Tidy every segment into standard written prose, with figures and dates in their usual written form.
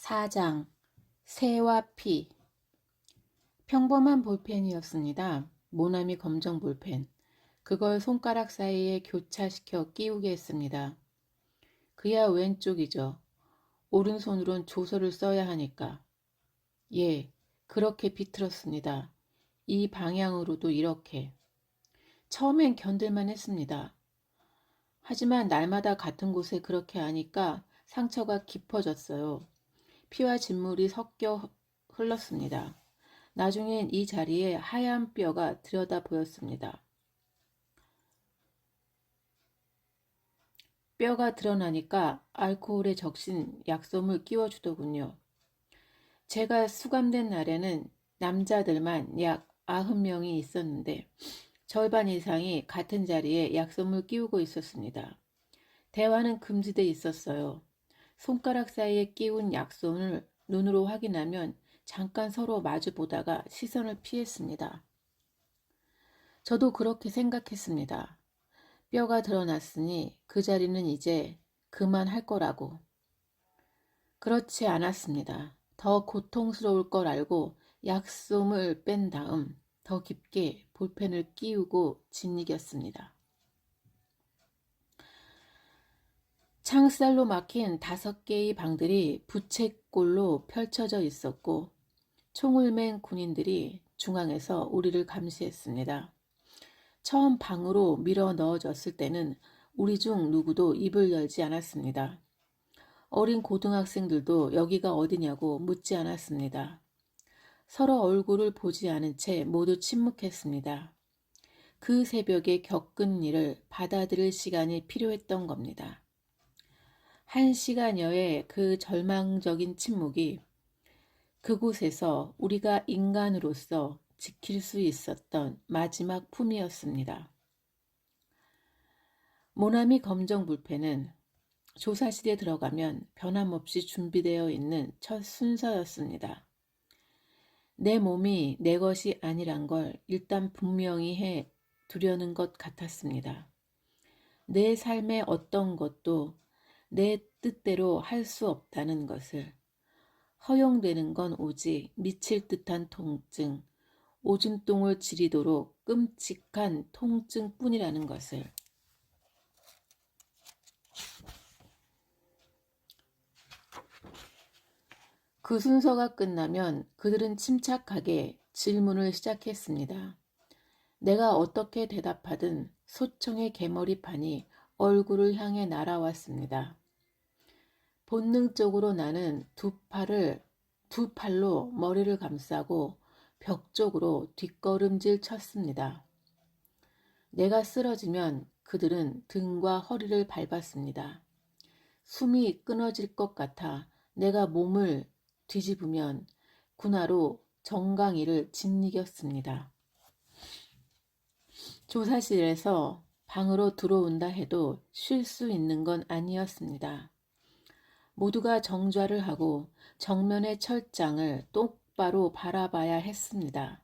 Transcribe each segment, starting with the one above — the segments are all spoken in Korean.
4장 새와 피. 평범한 볼펜이었습니다. 모나미 검정 볼펜. 그걸 손가락 사이에 교차시켜 끼우게 했습니다. 그야 왼쪽이죠. 오른손으론 조서를 써야 하니까. 예, 그렇게 비틀었습니다. 이 방향으로도 이렇게. 처음엔 견딜만 했습니다. 하지만 날마다 같은 곳에 그렇게 하니까 상처가 깊어졌어요. 피와 진물이 섞여 흘렀습니다. 나중엔 이 자리에 하얀 뼈가 들여다 보였습니다. 뼈가 드러나니까 알코올에 적신 약솜을 끼워주더군요. 제가 수감된 날에는 남자들만 약 90명이 있었는데 절반 이상이 같은 자리에 약솜을 끼우고 있었습니다. 대화는 금지돼 있었어요. 손가락 사이에 끼운 약손을 눈으로 확인하면 잠깐 서로 마주 보다가 시선을 피했습니다. 저도 그렇게 생각했습니다. 뼈가 드러났으니 그 자리는 이제 그만할 거라고. 그렇지 않았습니다. 더 고통스러울 걸 알고 약솜을 뺀 다음 더 깊게 볼펜을 끼우고 짓이겼습니다. 창살로 막힌 5개의 방들이 부채꼴로 펼쳐져 있었고 총을 맨 군인들이 중앙에서 우리를 감시했습니다. 처음 방으로 밀어 넣어졌을 때는 우리 중 누구도 입을 열지 않았습니다. 어린 고등학생들도 여기가 어디냐고 묻지 않았습니다. 서로 얼굴을 보지 않은 채 모두 침묵했습니다. 그 새벽에 겪은 일을 받아들일 시간이 필요했던 겁니다. 1시간여의 그 절망적인 침묵이 그곳에서 우리가 인간으로서 지킬 수 있었던 마지막 품이었습니다. 모나미 검정 볼펜은 조사실에 들어가면 변함없이 준비되어 있는 첫 순서였습니다. 내 몸이 내 것이 아니란 걸 일단 분명히 해 두려는 것 같았습니다. 내 삶의 어떤 것도 내 뜻대로 할 수 없다는 것을, 허용되는 건 오직 미칠 듯한 통증, 오줌똥을 지리도록 끔찍한 통증뿐이라는 것을. 그 순서가 끝나면 그들은 침착하게 질문을 시작했습니다. 내가 어떻게 대답하든 소총의 개머리판이 얼굴을 향해 날아왔습니다. 본능적으로 나는 두 팔로 머리를 감싸고 벽 쪽으로 뒷걸음질 쳤습니다. 내가 쓰러지면 그들은 등과 허리를 밟았습니다. 숨이 끊어질 것 같아 내가 몸을 뒤집으면 군화로 정강이를 짓이겼습니다. 조사실에서 방으로 들어온다 해도 쉴 수 있는 건 아니었습니다. 모두가 정좌를 하고 정면의 철장을 똑바로 바라봐야 했습니다.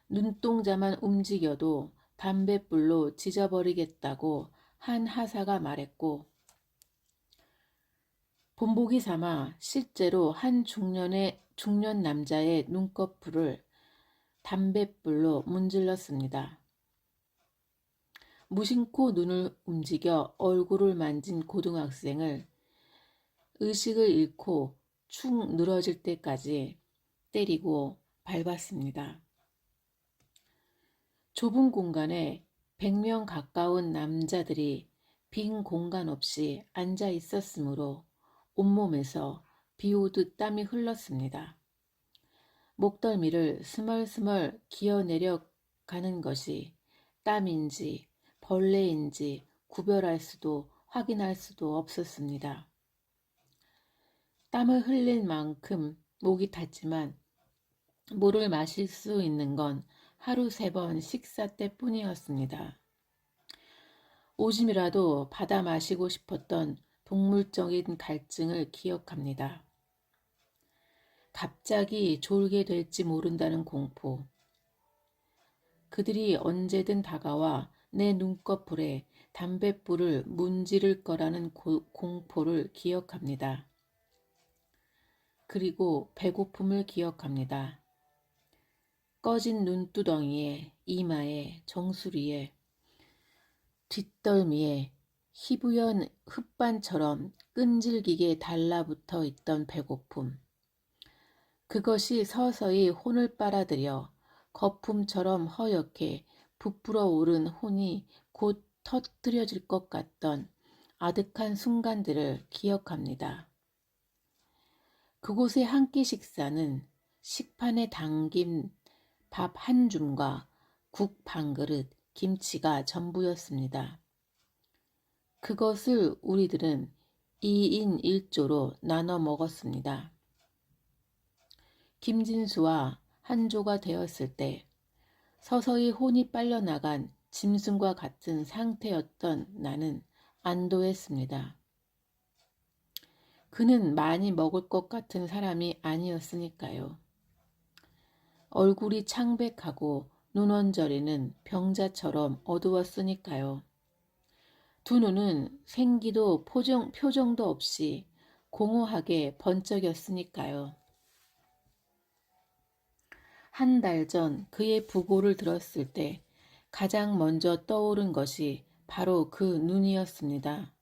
눈동자만 움직여도 담뱃불로 지져버리겠다고 한 하사가 말했고, 본보기 삼아 실제로 한 중년 남자의 눈꺼풀을 담뱃불로 문질렀습니다. 무심코 눈을 움직여 얼굴을 만진 고등학생을 의식을 잃고 축 늘어질 때까지 때리고 밟았습니다. 좁은 공간에 100명 가까운 남자들이 빈 공간 없이 앉아 있었으므로 온몸에서 비 오듯 땀이 흘렀습니다. 목덜미를 스멀스멀 기어내려 가는 것이 땀인지 벌레인지 구별할 수도 확인할 수도 없었습니다. 땀을 흘린 만큼 목이 탔지만 물을 마실 수 있는 건 하루 3번 식사 때뿐이었습니다. 오줌이라도 받아 마시고 싶었던 동물적인 갈증을 기억합니다. 갑자기 졸게 될지 모른다는 공포. 그들이 언제든 다가와 내 눈꺼풀에 담뱃불을 문지를 거라는 공포를 기억합니다. 그리고 배고픔을 기억합니다. 꺼진 눈두덩이에, 이마에, 정수리에, 뒷덜미에 희부연 흙반처럼 끈질기게 달라붙어 있던 배고픔. 그것이 서서히 혼을 빨아들여 거품처럼 허옇게 부풀어 오른 혼이 곧 터뜨려질 것 같던 아득한 순간들을 기억합니다. 그곳의 한 끼 식사는 식판에 담긴 밥 한 줌과 국 반 그릇, 김치가 전부였습니다. 그것을 우리들은 2인 1조로 나눠 먹었습니다. 김진수와 한조가 되었을 때 서서히 혼이 빨려나간 짐승과 같은 상태였던 나는 안도했습니다. 그는 많이 먹을 것 같은 사람이 아니었으니까요. 얼굴이 창백하고 눈언저리는 병자처럼 어두웠으니까요. 두 눈은 생기도 표정도 없이 공허하게 번쩍였으니까요. 한 달 전 그의 부고를 들었을 때 가장 먼저 떠오른 것이 바로 그 눈이었습니다.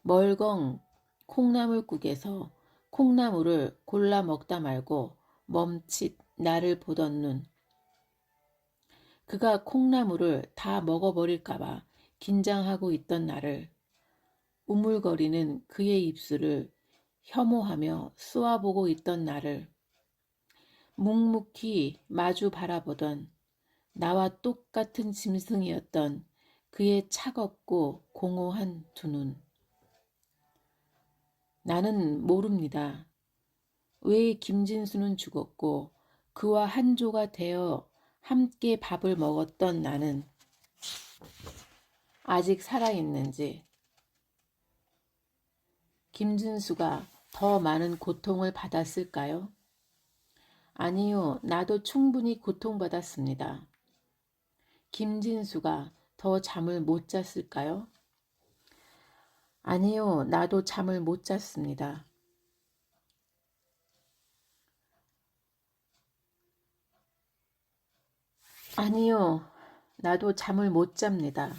멀건 콩나물국에서 콩나물을 골라 먹다 말고 멈칫 나를 보던 눈. 그가 콩나물을 다 먹어버릴까봐 긴장하고 있던 나를, 우물거리는 그의 입술을 혐오하며 쏘아보고 있던 나를, 묵묵히 마주 바라보던 나와 똑같은 짐승이었던 그의 차갑고 공허한 두 눈. 나는 모릅니다. 왜 김진수는 죽었고 그와 한조가 되어 함께 밥을 먹었던 나는 아직 살아있는지, 김진수가 더 많은 고통을 받았을까요? 아니요, 나도 충분히 고통받았습니다. 김진수가 더 잠을 못 잤을까요? 아니요, 나도 잠을 못 잤습니다. 아니요, 나도 잠을 못 잡니다.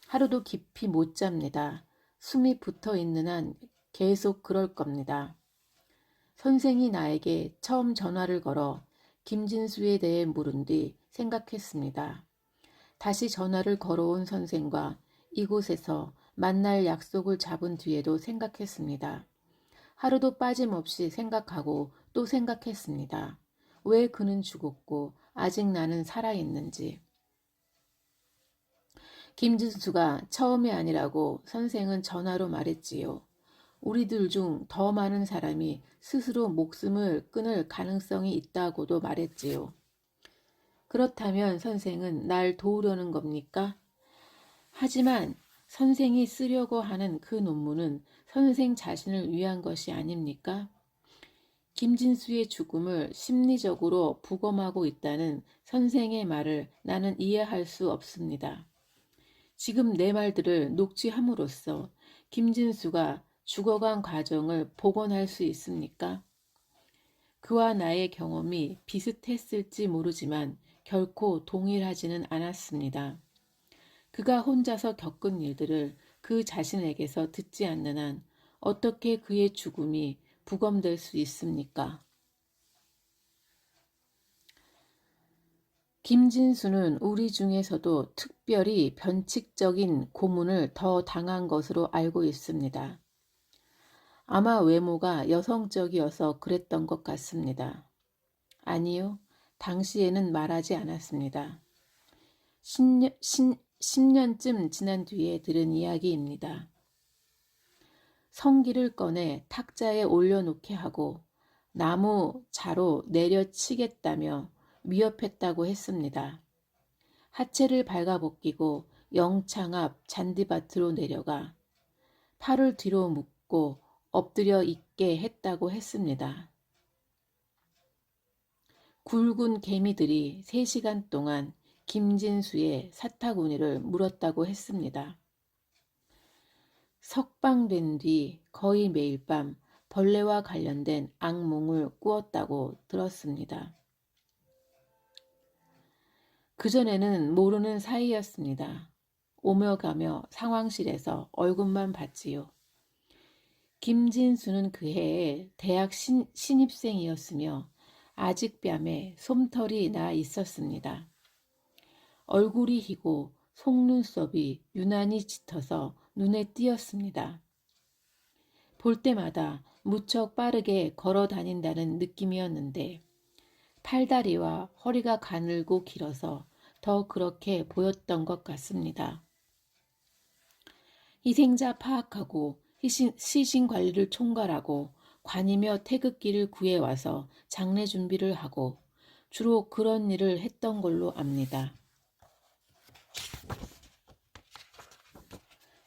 하루도 깊이 못 잡니다. 숨이 붙어 있는 한 계속 그럴 겁니다. 선생이 나에게 처음 전화를 걸어 김진수에 대해 물은 뒤 생각했습니다. 다시 전화를 걸어온 선생과 이곳에서 만날 약속을 잡은 뒤에도 생각했습니다. 하루도 빠짐없이 생각하고 또 생각했습니다. 왜 그는 죽었고 아직 나는 살아있는지. 김진수가 처음이 아니라고 선생은 전화로 말했지요. 우리들 중 더 많은 사람이 스스로 목숨을 끊을 가능성이 있다고도 말했지요. 그렇다면 선생은 날 도우려는 겁니까? 하지만 선생이 쓰려고 하는 그 논문은 선생 자신을 위한 것이 아닙니까? 김진수의 죽음을 심리적으로 부검하고 있다는 선생의 말을 나는 이해할 수 없습니다. 지금 내 말들을 녹취함으로써 김진수가 죽어간 과정을 복원할 수 있습니까? 그와 나의 경험이 비슷했을지 모르지만 결코 동일하지는 않았습니다. 그가 혼자서 겪은 일들을 그 자신에게서 듣지 않는 한 어떻게 그의 죽음이 부검될 수 있습니까? 김진수는 우리 중에서도 특별히 변칙적인 고문을 더 당한 것으로 알고 있습니다. 아마 외모가 여성적이어서 그랬던 것 같습니다. 아니요, 당시에는 말하지 않았습니다. 10년쯤 지난 뒤에 들은 이야기입니다. 성기를 꺼내 탁자에 올려놓게 하고 나무 자로 내려치겠다며 위협했다고 했습니다. 하체를 발가벗기고 영창 앞 잔디밭으로 내려가 팔을 뒤로 묶고 엎드려 있게 했다고 했습니다. 굵은 개미들이 3시간 동안 김진수의 사타구니를 물었다고 했습니다. 석방된 뒤 거의 매일 밤 벌레와 관련된 악몽을 꾸었다고 들었습니다. 그전에는 모르는 사이였습니다. 오며 가며 상황실에서 얼굴만 봤지요. 김진수는 그 해에 대학 신입생이었으며 아직 뺨에 솜털이 나 있었습니다. 얼굴이 희고 속눈썹이 유난히 짙어서 눈에 띄었습니다. 볼 때마다 무척 빠르게 걸어 다닌다는 느낌이었는데 팔다리와 허리가 가늘고 길어서 더 그렇게 보였던 것 같습니다. 희생자 파악하고 시신 관리를 총괄하고 관이며 태극기를 구해와서 장례 준비를 하고 주로 그런 일을 했던 걸로 압니다.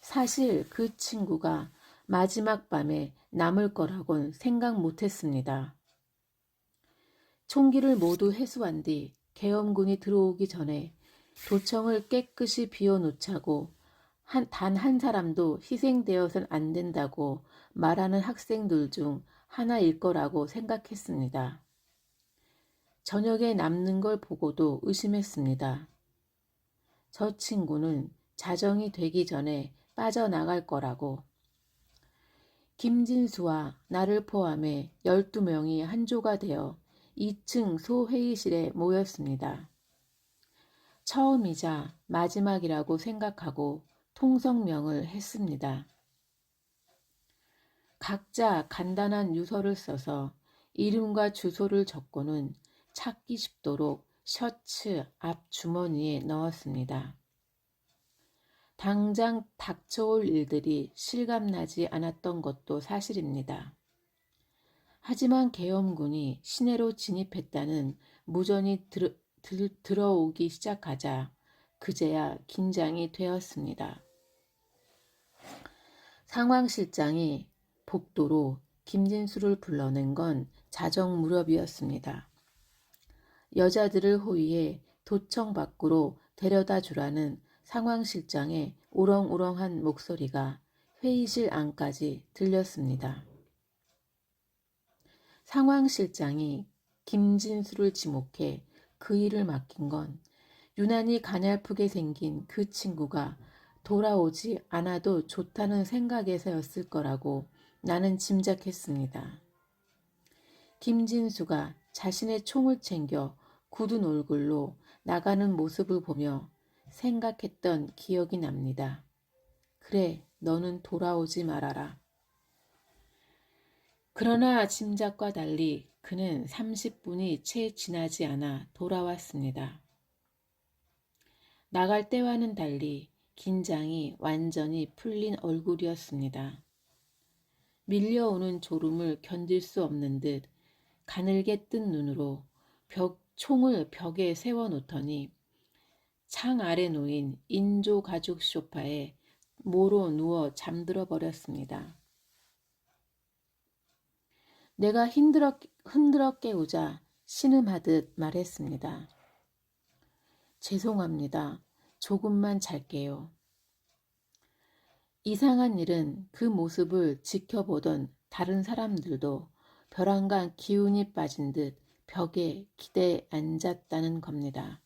사실 그 친구가 마지막 밤에 남을 거라곤 생각 못했습니다. 총기를 모두 회수한 뒤 계엄군이 들어오기 전에 도청을 깨끗이 비워놓자고 단 한 사람도 희생되어선 안 된다고 말하는 학생들 중 하나일 거라고 생각했습니다. 저녁에 남는 걸 보고도 의심했습니다. 저 친구는 자정이 되기 전에 빠져나갈 거라고. 김진수와 나를 포함해 12명이 한조가 되어 2층 소회의실에 모였습니다. 처음이자 마지막이라고 생각하고 통성명을 했습니다. 각자 간단한 유서를 써서 이름과 주소를 적고는 찾기 쉽도록 셔츠 앞 주머니에 넣었습니다. 당장 닥쳐올 일들이 실감나지 않았던 것도 사실입니다. 하지만 계엄군이 시내로 진입했다는 무전이 들어오기 시작하자 그제야 긴장이 되었습니다. 상황실장이 복도로 김진수를 불러낸 건 자정 무렵이었습니다. 여자들을 호위해 도청 밖으로 데려다 주라는 상황실장의 우렁우렁한 목소리가 회의실 안까지 들렸습니다. 상황실장이 김진수를 지목해 그 일을 맡긴 건 유난히 가냘프게 생긴 그 친구가 돌아오지 않아도 좋다는 생각에서였을 거라고 나는 짐작했습니다. 김진수가 자신의 총을 챙겨 굳은 얼굴로 나가는 모습을 보며 생각했던 기억이 납니다. 그래, 너는 돌아오지 말아라. 그러나 짐작과 달리 그는 30분이 채 지나지 않아 돌아왔습니다. 나갈 때와는 달리 긴장이 완전히 풀린 얼굴이었습니다. 밀려오는 졸음을 견딜 수 없는 듯 가늘게 뜬 눈으로 총을 벽에 세워놓더니 창 아래 놓인 인조 가죽 소파에 모로 누워 잠들어 버렸습니다. 내가 흔들어 깨우자 신음하듯 말했습니다. 죄송합니다. 조금만 잘게요. 이상한 일은 그 모습을 지켜보던 다른 사람들도 벼랑간 기운이 빠진 듯 벽에 기대 앉았다는 겁니다.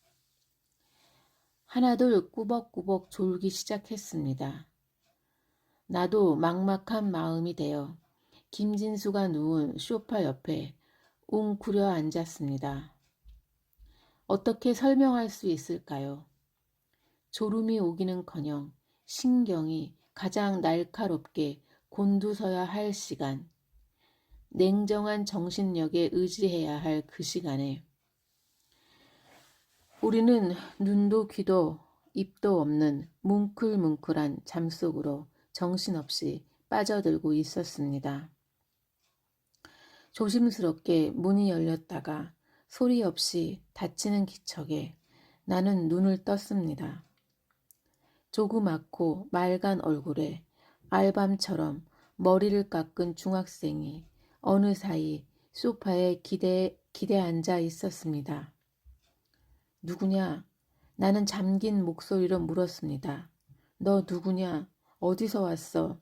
하나둘 꾸벅꾸벅 졸기 시작했습니다. 나도 막막한 마음이 되어 김진수가 누운 소파 옆에 웅크려 앉았습니다. 어떻게 설명할 수 있을까요? 졸음이 오기는커녕 신경이 가장 날카롭게 곤두서야 할 시간, 냉정한 정신력에 의지해야 할 그 시간에 우리는 눈도 귀도 입도 없는 뭉클뭉클한 잠속으로 정신없이 빠져들고 있었습니다. 조심스럽게 문이 열렸다가 소리 없이 닫히는 기척에 나는 눈을 떴습니다. 조그맣고 맑은 얼굴에 알밤처럼 머리를 깎은 중학생이 어느 사이 소파에 기대 앉아 있었습니다. 누구냐? 나는 잠긴 목소리로 물었습니다. 너 누구냐? 어디서 왔어?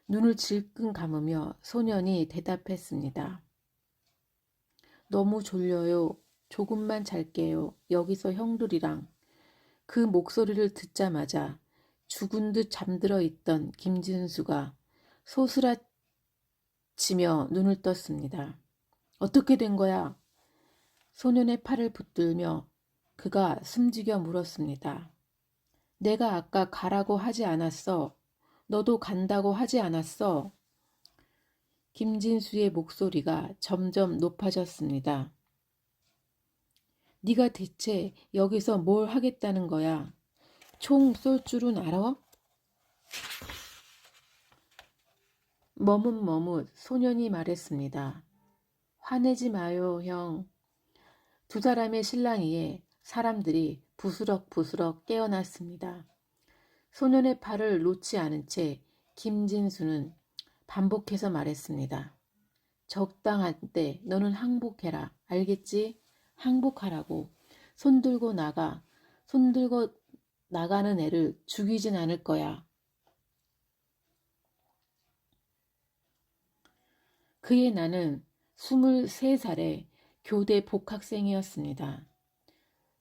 눈을 질끈 감으며 소년이 대답했습니다. 너무 졸려요. 조금만 잘게요. 여기서 형들이랑. 그 목소리를 듣자마자 죽은 듯 잠들어 있던 김진수가 소스라치며 눈을 떴습니다. 어떻게 된 거야? 소년의 팔을 붙들며 그가 숨지겨 물었습니다. 내가 아까 가라고 하지 않았어. 너도 간다고 하지 않았어. 김진수의 목소리가 점점 높아졌습니다. 네가 대체 여기서 뭘 하겠다는 거야? 총 쏠 줄은 알아? 머뭇머뭇 소년이 말했습니다. 화내지 마요, 형. 두 사람의 실랑이에 사람들이 부스럭부스럭 깨어났습니다. 소년의 팔을 놓지 않은 채 김진수는 반복해서 말했습니다. 적당한 때 너는 항복해라. 알겠지? 항복하라고. 손들고 나가는 애를 죽이진 않을 거야. 그의 나는 23살의 교대 복학생이었습니다.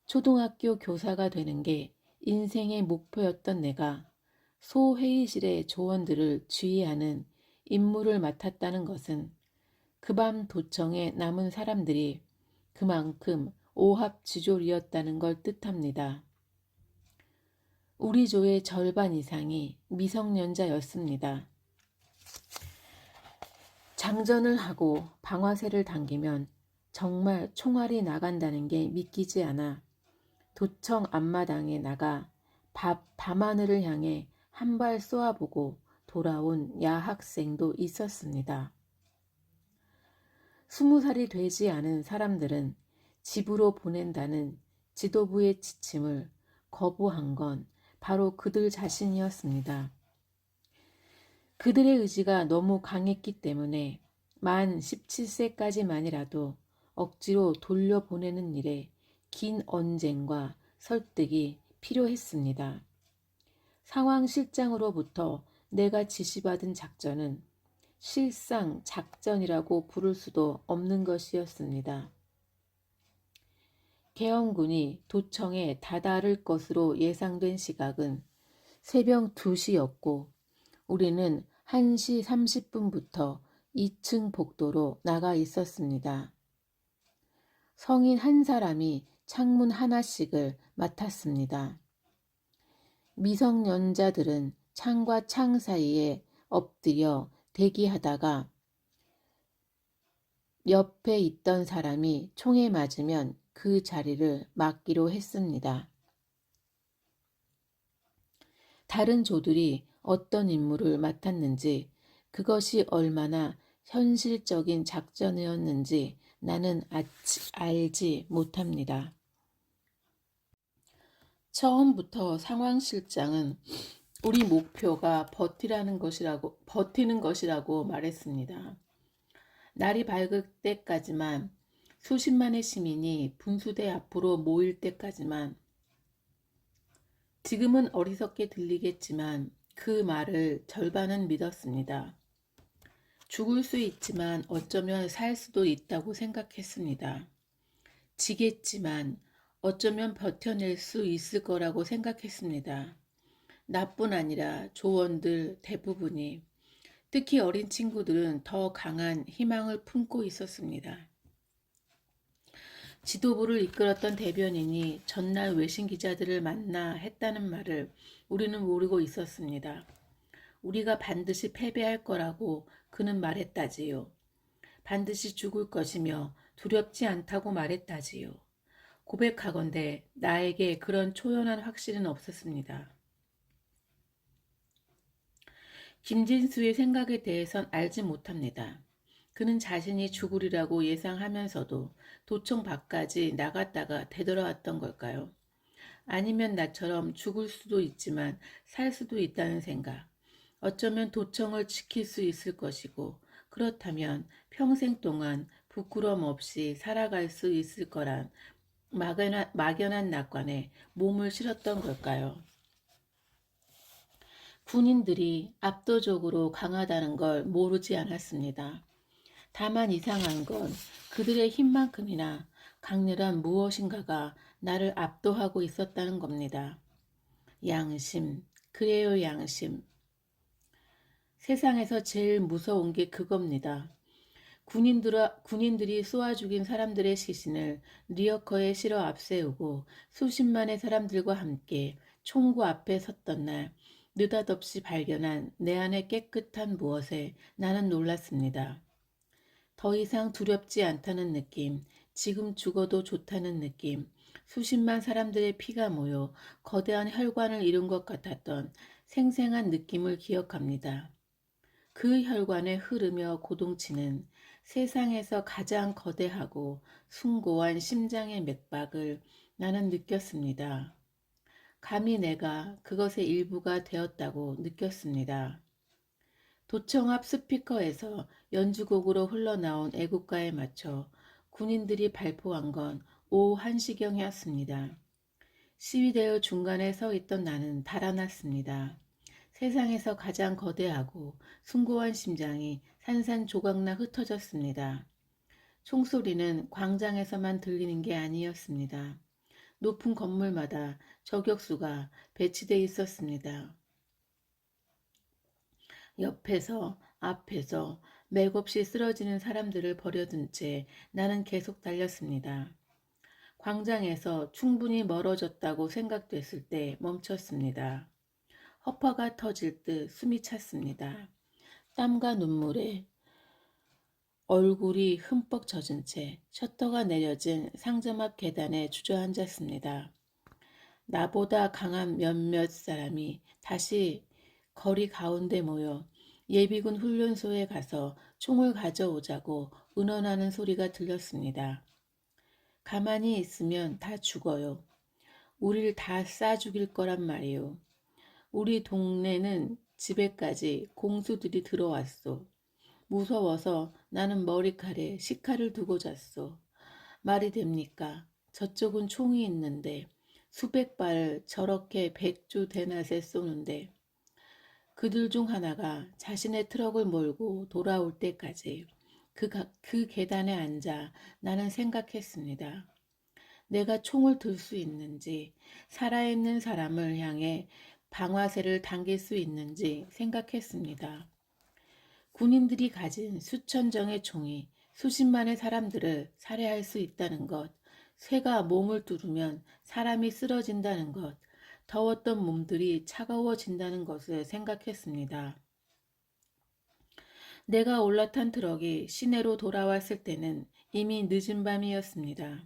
초등학교 교사가 되는 게 인생의 목표였던 내가 소회의실의 조원들을 지휘하는 임무를 맡았다는 것은 그 밤 도청에 남은 사람들이 그만큼 오합지졸이었다는 걸 뜻합니다. 우리 조의 절반 이상이 미성년자였습니다. 장전을 하고 방아쇠를 당기면 정말 총알이 나간다는 게 믿기지 않아 도청 앞마당에 나가 밤하늘을 향해 한 발 쏘아보고 돌아온 야학생도 있었습니다. 20살이 되지 않은 사람들은 집으로 보낸다는 지도부의 지침을 거부한 건 바로 그들 자신이었습니다. 그들의 의지가 너무 강했기 때문에 만 17세까지만이라도 억지로 돌려보내는 일에 긴 언쟁과 설득이 필요했습니다. 상황실장으로부터 내가 지시받은 작전은 실상 작전이라고 부를 수도 없는 것이었습니다. 계엄군이 도청에 다다를 것으로 예상된 시각은 새벽 2시였고 우리는 1시 30분부터 2층 복도로 나가 있었습니다. 성인 한 사람이 창문 하나씩을 맡았습니다. 미성년자들은 창과 창 사이에 엎드려 대기하다가 옆에 있던 사람이 총에 맞으면 그 자리를 맡기로 했습니다. 다른 조들이 어떤 임무를 맡았는지 그것이 얼마나 현실적인 작전이었는지 나는 알지 못합니다. 처음부터 상황실장은 우리 목표가 버티는 것이라고 말했습니다. 날이 밝을 때까지만 수십만의 시민이 분수대 앞으로 모일 때까지만. 지금은 어리석게 들리겠지만 그 말을 절반은 믿었습니다. 죽을 수 있지만 어쩌면 살 수도 있다고 생각했습니다. 지겠지만 어쩌면 버텨낼 수 있을 거라고 생각했습니다. 나뿐 아니라 조원들 대부분이, 특히 어린 친구들은 더 강한 희망을 품고 있었습니다. 지도부를 이끌었던 대변인이 전날 외신 기자들을 만나 했다는 말을 우리는 모르고 있었습니다. 우리가 반드시 패배할 거라고 그는 말했다지요. 반드시 죽을 것이며 두렵지 않다고 말했다지요. 고백하건대 나에게 그런 초연한 확신은 없었습니다. 김진수의 생각에 대해선 알지 못합니다. 그는 자신이 죽으리라고 예상하면서도 도청 밖까지 나갔다가 되돌아왔던 걸까요? 아니면 나처럼 죽을 수도 있지만 살 수도 있다는 생각. 어쩌면 도청을 지킬 수 있을 것이고 그렇다면 평생 동안 부끄럼 없이 살아갈 수 있을 거란 막연한 낙관에 몸을 실었던 걸까요? 군인들이 압도적으로 강하다는 걸 모르지 않았습니다. 다만 이상한 건 그들의 힘만큼이나 강렬한 무엇인가가 나를 압도하고 있었다는 겁니다. 양심, 그래요 양심. 세상에서 제일 무서운 게 그겁니다. 군인들이 쏘아 죽인 사람들의 시신을 리어커에 실어 앞세우고 수십만의 사람들과 함께 총구 앞에 섰던 날 느닷없이 발견한 내 안의 깨끗한 무엇에 나는 놀랐습니다. 더 이상 두렵지 않다는 느낌, 지금 죽어도 좋다는 느낌, 수십만 사람들의 피가 모여 거대한 혈관을 이룬 것 같았던 생생한 느낌을 기억합니다. 그 혈관에 흐르며 고동치는 세상에서 가장 거대하고 숭고한 심장의 맥박을 나는 느꼈습니다. 감히 내가 그것의 일부가 되었다고 느꼈습니다. 도청 앞 스피커에서 연주곡으로 흘러나온 애국가에 맞춰 군인들이 발포한 건 오후 1시경이었습니다. 시위대의 중간에 서 있던 나는 달아났습니다. 세상에서 가장 거대하고 숭고한 심장이 산산조각나 흩어졌습니다. 총소리는 광장에서만 들리는 게 아니었습니다. 높은 건물마다 저격수가 배치돼 있었습니다. 옆에서 앞에서 맥없이 쓰러지는 사람들을 버려둔 채 나는 계속 달렸습니다. 광장에서 충분히 멀어졌다고 생각됐을 때 멈췄습니다. 허파가 터질 듯 숨이 찼습니다. 땀과 눈물에 얼굴이 흠뻑 젖은 채 셔터가 내려진 상점 앞 계단에 주저앉았습니다. 나보다 강한 몇몇 사람이 다시 거리 가운데 모여 예비군 훈련소에 가서 총을 가져오자고 의논하는 소리가 들렸습니다. 가만히 있으면 다 죽어요. 우릴 다 쏴 죽일 거란 말이요. 우리 동네는 집에까지 공수들이 들어왔소. 무서워서 나는 머리칼에 식칼을 두고 잤소. 말이 됩니까? 저쪽은 총이 있는데 수백 발을 저렇게 백주 대낮에 쏘는데 그들 중 하나가 자신의 트럭을 몰고 돌아올 때까지 그 계단에 앉아 나는 생각했습니다. 내가 총을 들 수 있는지, 살아있는 사람을 향해 방아쇠를 당길 수 있는지 생각했습니다. 군인들이 가진 수천 정의 총이 수십만의 사람들을 살해할 수 있다는 것, 쇠가 몸을 뚫으면 사람이 쓰러진다는 것, 더웠던 몸들이 차가워진다는 것을 생각했습니다. 내가 올라탄 트럭이 시내로 돌아왔을 때는 이미 늦은 밤이었습니다.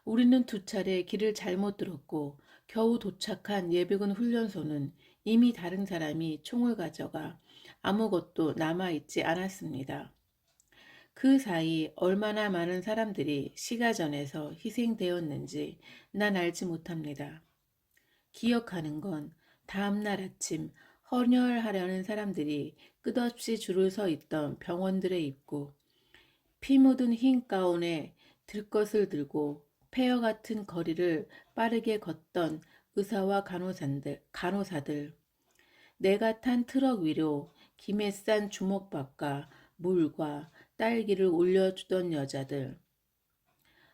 우리는 두 차례 길을 잘못 들었고 겨우 도착한 예비군 훈련소는 이미 다른 사람이 총을 가져가 아무것도 남아있지 않았습니다. 그 사이 얼마나 많은 사람들이 시가전에서 희생되었는지 난 알지 못합니다. 기억하는 건 다음날 아침 헌혈하려는 사람들이 끝없이 줄을 서 있던 병원들의 입구, 피 묻은 흰 가운에 들것을 들고 폐허 같은 거리를 빠르게 걷던 의사와 간호사들, 내가 탄 트럭 위로 김에 싼 주먹밥과 물과 딸기를 올려주던 여자들,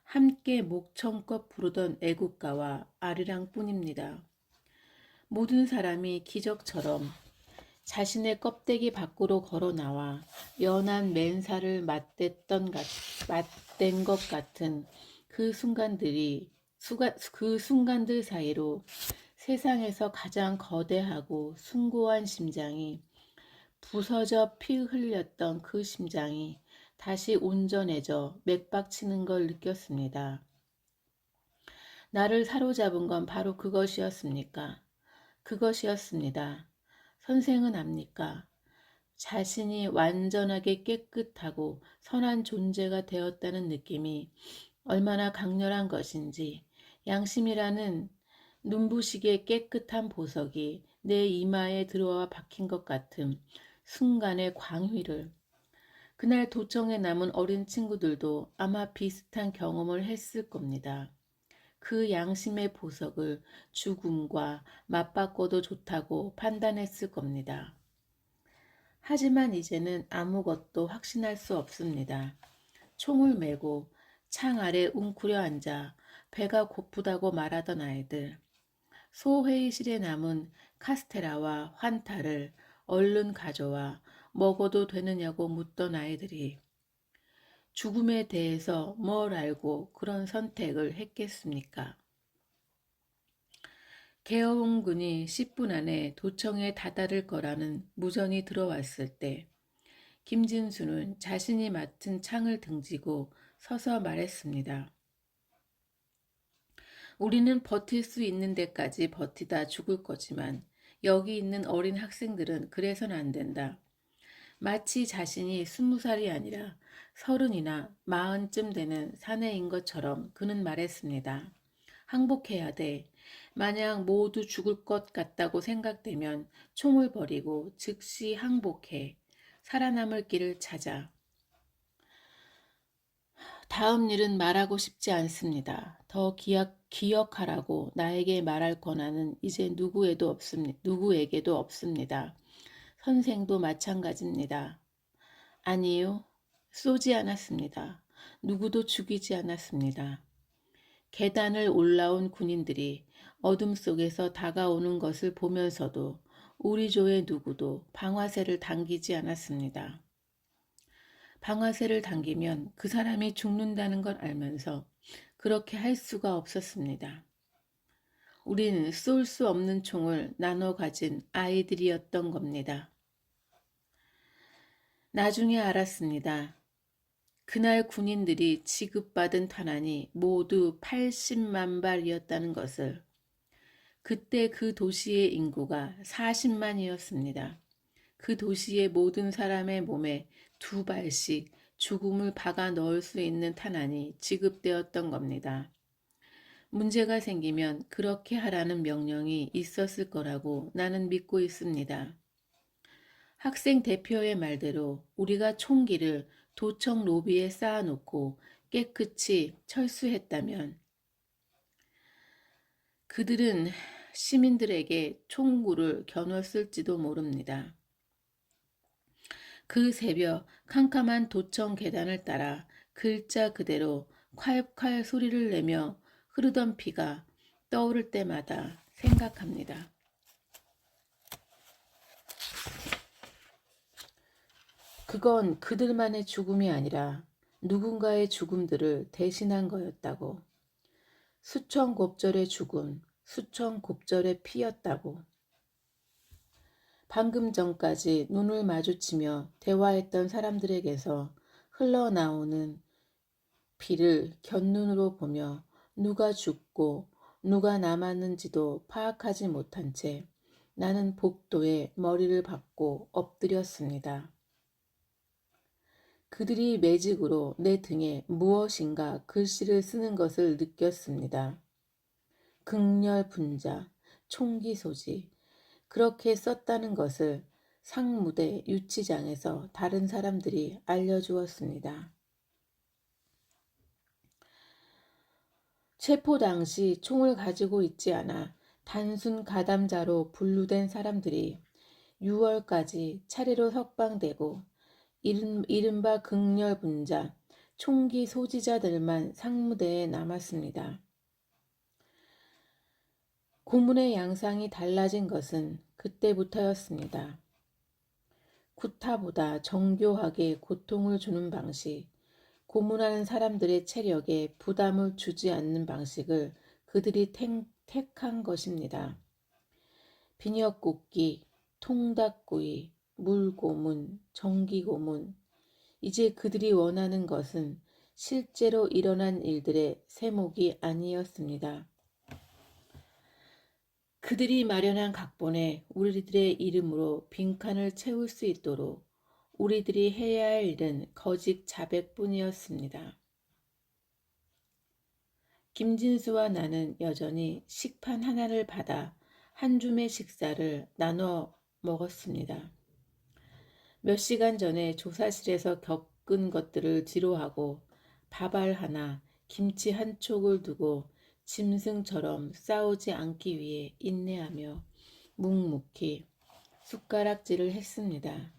함께 목청껏 부르던 애국가와 아리랑뿐입니다. 모든 사람이 기적처럼 자신의 껍데기 밖으로 걸어 나와 연한 맨살을 맞댄 것 같은 그 순간들 사이로 세상에서 가장 거대하고 숭고한 심장이 부서져 피 흘렸던 그 심장이 다시 온전해져 맥박치는 걸 느꼈습니다. 나를 사로잡은 건 바로 그것이었습니까? 그것이었습니다. 선생은 압니까? 자신이 완전하게 깨끗하고 선한 존재가 되었다는 느낌이 얼마나 강렬한 것인지, 양심이라는 눈부시게 깨끗한 보석이 내 이마에 들어와 박힌 것 같은 순간의 광휘를, 그날 도청에 남은 어린 친구들도 아마 비슷한 경험을 했을 겁니다. 그 양심의 보석을 죽음과 맞바꿔도 좋다고 판단했을 겁니다. 하지만 이제는 아무것도 확신할 수 없습니다. 총을 메고 창 아래 웅크려 앉아 배가 고프다고 말하던 아이들, 소회의실에 남은 카스테라와 환타를 얼른 가져와 먹어도 되느냐고 묻던 아이들이 죽음에 대해서 뭘 알고 그런 선택을 했겠습니까? 계엄군이 10분 안에 도청에 다다를 거라는 무전이 들어왔을 때 김진수는 자신이 맡은 창을 등지고 서서 말했습니다. 우리는 버틸 수 있는 데까지 버티다 죽을 거지만 여기 있는 어린 학생들은 그래선 안 된다. 마치 자신이 20살이 아니라 30이나 40쯤 되는 사내인 것처럼 그는 말했습니다. 항복해야 돼. 만약 모두 죽을 것 같다고 생각되면 총을 버리고 즉시 항복해. 살아남을 길을 찾아. 다음 일은 말하고 싶지 않습니다. 더 기억하라고 나에게 말할 권한은 이제 누구에게도 없습니다. 선생도 마찬가지입니다. 아니요, 쏘지 않았습니다. 누구도 죽이지 않았습니다. 계단을 올라온 군인들이 어둠 속에서 다가오는 것을 보면서도 우리 조의 누구도 방아쇠를 당기지 않았습니다. 방아쇠를 당기면 그 사람이 죽는다는 걸 알면서 그렇게 할 수가 없었습니다. 우리는 쏠 수 없는 총을 나눠 가진 아이들이었던 겁니다. 나중에 알았습니다. 그날 군인들이 지급받은 탄환이 모두 80만 발이었다는 것을. 그때 그 도시의 인구가 40만이었습니다. 그 도시의 모든 사람의 몸에 2발씩 죽음을 박아 넣을 수 있는 탄환이 지급되었던 겁니다. 문제가 생기면 그렇게 하라는 명령이 있었을 거라고 나는 믿고 있습니다. 학생 대표의 말대로 우리가 총기를 도청 로비에 쌓아놓고 깨끗이 철수했다면 그들은 시민들에게 총구를 겨눴을지도 모릅니다. 그 새벽 캄캄한 도청 계단을 따라 글자 그대로 콸콸 소리를 내며 흐르던 피가 떠오를 때마다 생각합니다. 그건 그들만의 죽음이 아니라 누군가의 죽음들을 대신한 거였다고. 수천 곱절의 죽음, 수천 곱절의 피였다고. 방금 전까지 눈을 마주치며 대화했던 사람들에게서 흘러나오는 피를 곁눈으로 보며 누가 죽고 누가 남았는지도 파악하지 못한 채 나는 복도에 머리를 박고 엎드렸습니다. 그들이 매직으로 내 등에 무엇인가 글씨를 쓰는 것을 느꼈습니다. 극렬 분자, 총기 소지, 그렇게 썼다는 것을 상무대 유치장에서 다른 사람들이 알려주었습니다. 체포 당시 총을 가지고 있지 않아 단순 가담자로 분류된 사람들이 6월까지 차례로 석방되고 이른바 극렬 분자, 총기 소지자들만 상무대에 남았습니다. 고문의 양상이 달라진 것은 그때부터였습니다. 구타보다 정교하게 고통을 주는 방식, 고문하는 사람들의 체력에 부담을 주지 않는 방식을 그들이 택한 것입니다. 비녀꽂기, 통닭구이, 물고문, 전기고문. 이제 그들이 원하는 것은 실제로 일어난 일들의 세목이 아니었습니다. 그들이 마련한 각본에 우리들의 이름으로 빈칸을 채울 수 있도록 우리들이 해야 할 일은 거짓 자백뿐이었습니다. 김진수와 나는 여전히 식판 하나를 받아 한 줌의 식사를 나눠 먹었습니다. 몇 시간 전에 조사실에서 겪은 것들을 뒤로하고 밥알 하나, 김치 한 촉을 두고 짐승처럼 싸우지 않기 위해 인내하며 묵묵히 숟가락질을 했습니다.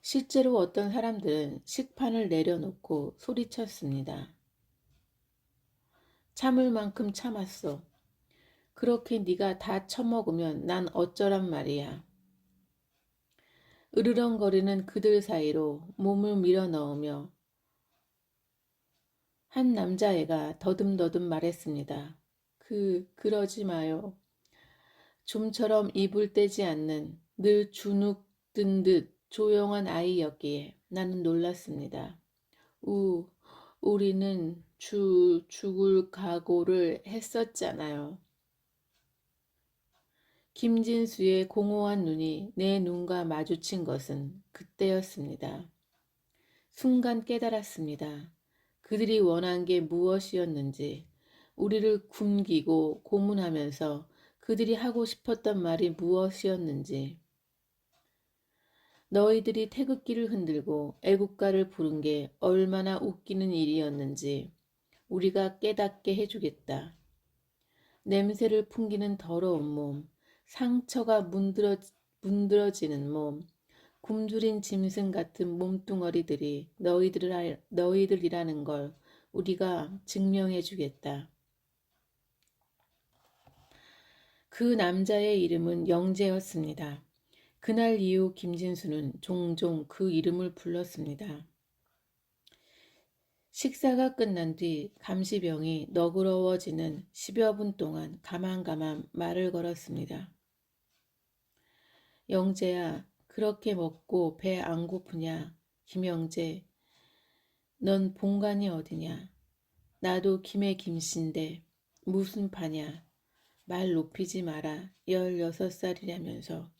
실제로 어떤 사람들은 식판을 내려놓고 소리쳤습니다. 참을 만큼 참았어. 그렇게 네가 다 처먹으면 난 어쩌란 말이야. 으르렁거리는 그들 사이로 몸을 밀어넣으며 한 남자애가 더듬더듬 말했습니다. 그러지 마요. 좀처럼 입을 떼지 않는 늘 주눅 든 듯 조용한 아이였기에 나는 놀랐습니다. 우리는 죽을 각오를 했었잖아요. 김진수의 공허한 눈이 내 눈과 마주친 것은 그때였습니다. 순간 깨달았습니다. 그들이 원한 게 무엇이었는지, 우리를 굶기고 고문하면서 그들이 하고 싶었던 말이 무엇이었는지, 너희들이 태극기를 흔들고 애국가를 부른 게 얼마나 웃기는 일이었는지 우리가 깨닫게 해주겠다. 냄새를 풍기는 더러운 몸, 상처가 문드러지는 몸, 굶주린 짐승 같은 몸뚱어리들이 너희들이라는 걸 우리가 증명해 주겠다. 그 남자의 이름은 영재였습니다. 그날 이후 김진수는 종종 그 이름을 불렀습니다. 식사가 끝난 뒤 감시병이 너그러워지는 10여 분 동안 가만가만 말을 걸었습니다. 영재야, 그렇게 먹고 배 안 고프냐? 김영재, 넌 본관이 어디냐? 나도 김의 김씨인데 무슨 파냐? 말 높이지 마라. 16살이라면서.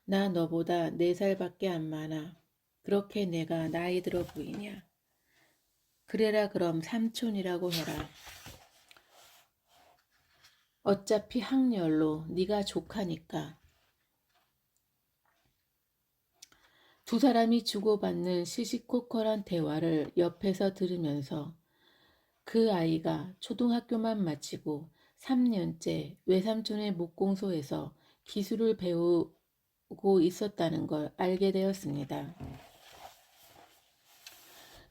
나 너보다 4살밖에 안 많아. 그렇게 내가 나이 들어 보이냐? 그래라 그럼 삼촌이라고 해라. 어차피 학렬로 네가 조카니까. 두 사람이 주고받는 시시콜콜한 대화를 옆에서 들으면서 그 아이가 초등학교만 마치고 3년째 외삼촌의 목공소에서 기술을 배우고 있었다는 걸 알게 되었습니다.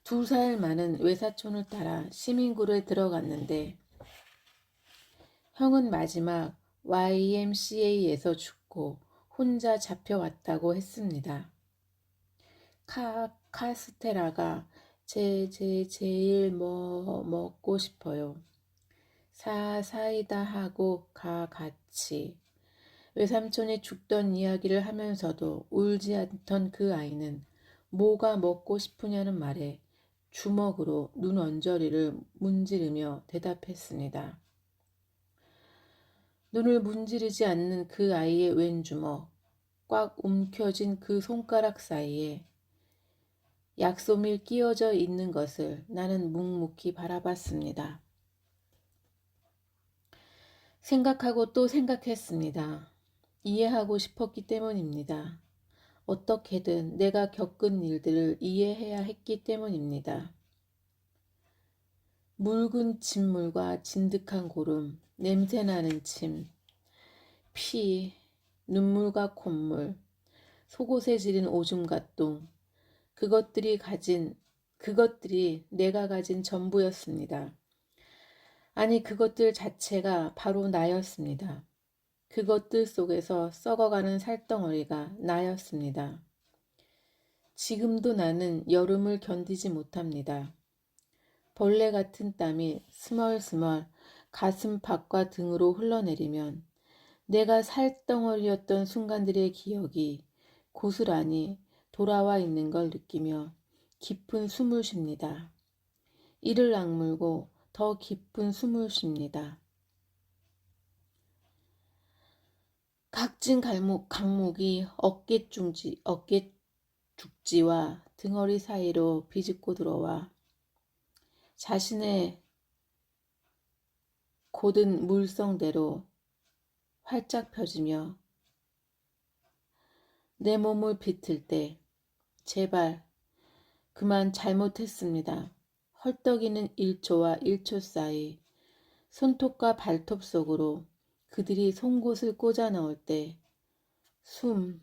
2살 많은 외사촌을 따라 시민구를 들어갔는데 형은 마지막 YMCA에서 죽고 혼자 잡혀왔다고 했습니다. 카스테라가 제일 먹고 싶어요. 사이다 하고 같이. 외삼촌이 죽던 이야기를 하면서도 울지 않던 그 아이는 뭐가 먹고 싶으냐는 말에 주먹으로 눈 언저리를 문지르며 대답했습니다. 눈을 문지르지 않는 그 아이의 왼 주먹, 꽉 움켜쥔 그 손가락 사이에 약솜이 끼어져 있는 것을 나는 묵묵히 바라봤습니다. 생각하고 또 생각했습니다. 이해하고 싶었기 때문입니다. 어떻게든 내가 겪은 일들을 이해해야 했기 때문입니다. 묽은 진물과 진득한 고름, 냄새나는 침, 피, 눈물과 콧물, 속옷에 지린 오줌과 똥, 그것들이 내가 가진 전부였습니다. 아니, 그것들 자체가 바로 나였습니다. 그것들 속에서 썩어가는 살덩어리가 나였습니다. 지금도 나는 여름을 견디지 못합니다. 벌레 같은 땀이 스멀스멀 가슴 밖과 등으로 흘러내리면 내가 살덩어리였던 순간들의 기억이 고스란히 돌아와 있는 걸 느끼며 깊은 숨을 쉽니다. 이를 악물고 더 깊은 숨을 쉽니다. 각진 강목이 어깨죽지와 등허리 사이로 비집고 들어와 자신의 곧은 물성대로 활짝 펴지며 내 몸을 비틀 때 제발 그만 잘못했습니다. 헐떡이는 1초와 1초 사이 손톱과 발톱 속으로 그들이 송곳을 꽂아 넣을 때 숨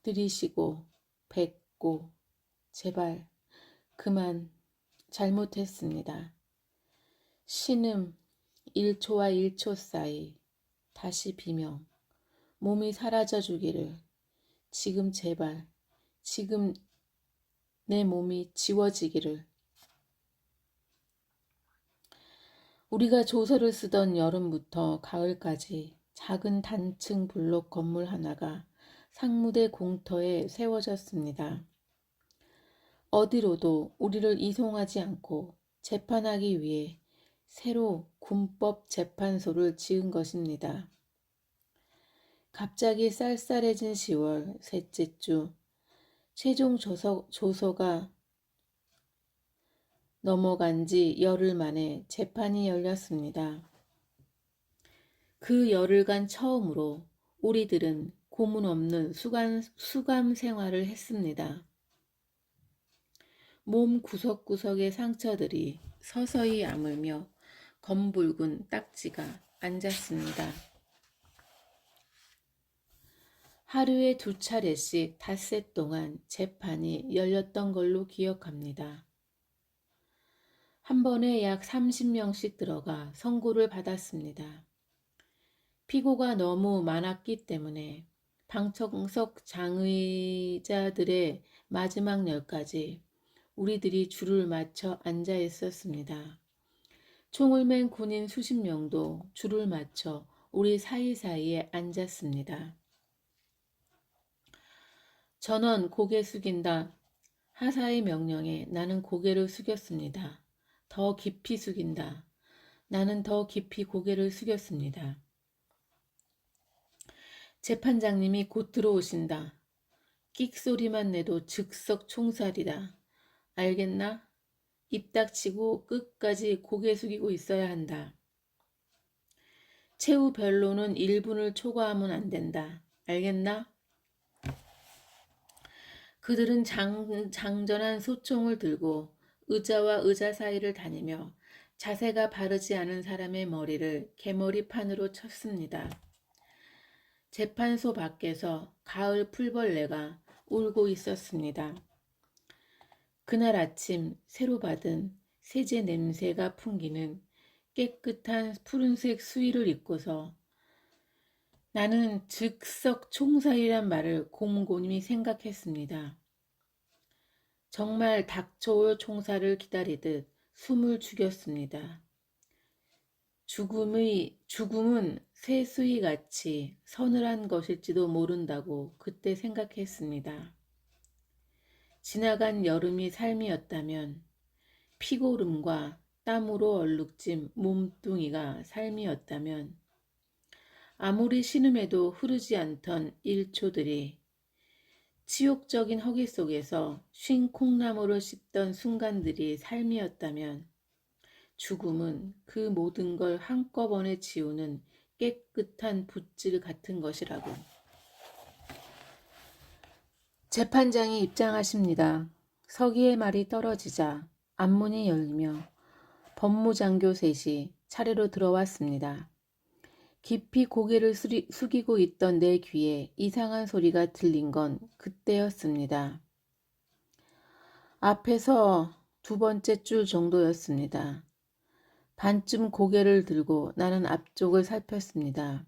들이쉬고 뱉고 제발 그만 잘못했습니다. 신음 1초와 1초 사이 다시 비명 몸이 사라져 주기를 지금 제발 지금 내 몸이 지워지기를. 우리가 조서를 쓰던 여름부터 가을까지 작은 단층 블록 건물 하나가 상무대 공터에 세워졌습니다. 어디로도 우리를 이송하지 않고 재판하기 위해 새로 군법 재판소를 지은 것입니다. 갑자기 쌀쌀해진 10월 셋째 주 최종 조서가 넘어간 지 열흘 만에 재판이 열렸습니다. 그 열흘간 처음으로 우리들은 고문 없는 수감 생활을 했습니다. 몸 구석구석의 상처들이 서서히 아물며 검붉은 딱지가 앉았습니다. 하루에 2차례씩 닷새 동안 재판이 열렸던 걸로 기억합니다. 한 번에 약 30명씩 들어가 선고를 받았습니다. 피고가 너무 많았기 때문에 방청석 장의자들의 마지막 열까지 우리들이 줄을 맞춰 앉아 있었습니다. 총을 맨 군인 수십 명도 줄을 맞춰 우리 사이사이에 앉았습니다. 전원 고개 숙인다. 하사의 명령에 나는 고개를 숙였습니다. 더 깊이 숙인다. 나는 더 깊이 고개를 숙였습니다. 재판장님이 곧 들어오신다. 끽 소리만 내도 즉석 총살이다. 알겠나? 입 닥치고 끝까지 고개 숙이고 있어야 한다. 최후 변론은 1분을 초과하면 안 된다. 알겠나? 그들은 장전한 소총을 들고 의자와 의자 사이를 다니며 자세가 바르지 않은 사람의 머리를 개머리판으로 쳤습니다. 재판소 밖에서 가을 풀벌레가 울고 있었습니다. 그날 아침 새로 받은 세제 냄새가 풍기는 깨끗한 푸른색 수의를 입고서 나는 즉석 총살이란 말을 곰곰이 생각했습니다. 정말 닥쳐올 총살을 기다리듯 숨을 죽였습니다. 죽음은 새수이같이 서늘한 것일지도 모른다고 그때 생각했습니다. 지나간 여름이 삶이었다면 피고름과 땀으로 얼룩진 몸뚱이가 삶이었다면 아무리 신음해도 흐르지 않던 일초들이 치욕적인 허기 속에서 쉰 콩나물을 씹던 순간들이 삶이었다면 죽음은 그 모든 걸 한꺼번에 지우는 깨끗한 붓질 같은 것이라고. 재판장이 입장하십니다. 서기의 말이 떨어지자 앞문이 열리며 법무장교 셋이 차례로 들어왔습니다. 깊이 고개를 숙이고 있던 내 귀에 이상한 소리가 들린 건 그때였습니다. 앞에서 2번째 줄 정도였습니다. 반쯤 고개를 들고 나는 앞쪽을 살폈습니다.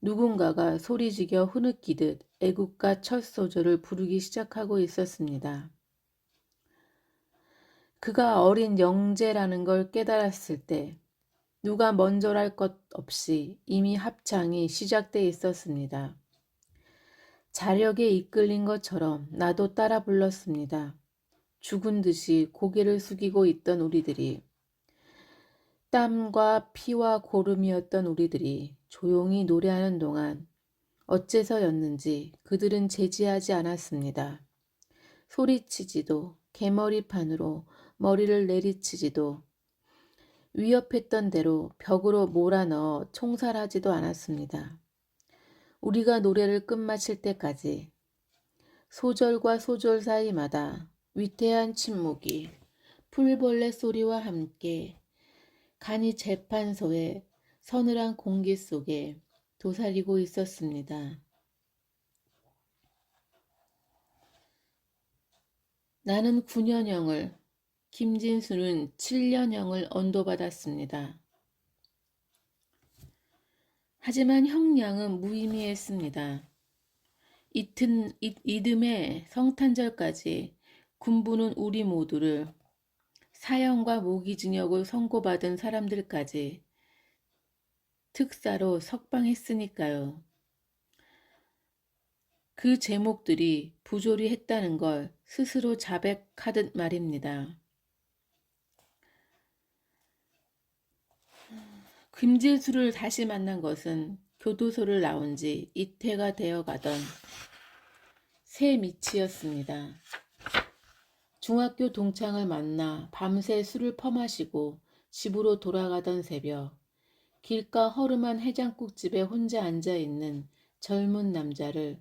누군가가 소리지겨 흐느끼듯 애국가 첫 소절을 부르기 시작하고 있었습니다. 그가 어린 영재라는 걸 깨달았을 때 누가 먼저랄 것 없이 이미 합창이 시작돼 있었습니다. 자력에 이끌린 것처럼 나도 따라 불렀습니다. 죽은 듯이 고개를 숙이고 있던 우리들이, 땀과 피와 고름이었던 우리들이 조용히 노래하는 동안 어째서였는지 그들은 제지하지 않았습니다. 소리치지도 개머리판으로 머리를 내리치지도 위협했던 대로 벽으로 몰아넣어 총살하지도 않았습니다. 우리가 노래를 끝마칠 때까지 소절과 소절 사이마다 위태한 침묵이 풀벌레 소리와 함께 간이 재판소의 서늘한 공기 속에 도사리고 있었습니다. 나는 9년형을, 김진수는 7년형을 언도받았습니다. 하지만 형량은 무의미했습니다. 이듬해 성탄절까지 군부는 우리 모두를 사형과 무기징역을 선고받은 사람들까지 특사로 석방했으니까요. 그 제목들이 부조리 했다는 걸 스스로 자백하듯 말입니다. 김진수를 다시 만난 것은 교도소를 나온 지 이태가 되어 가던 새 밑이었습니다. 중학교 동창을 만나 밤새 술을 퍼마시고 집으로 돌아가던 새벽, 길가 허름한 해장국집에 혼자 앉아있는 젊은 남자를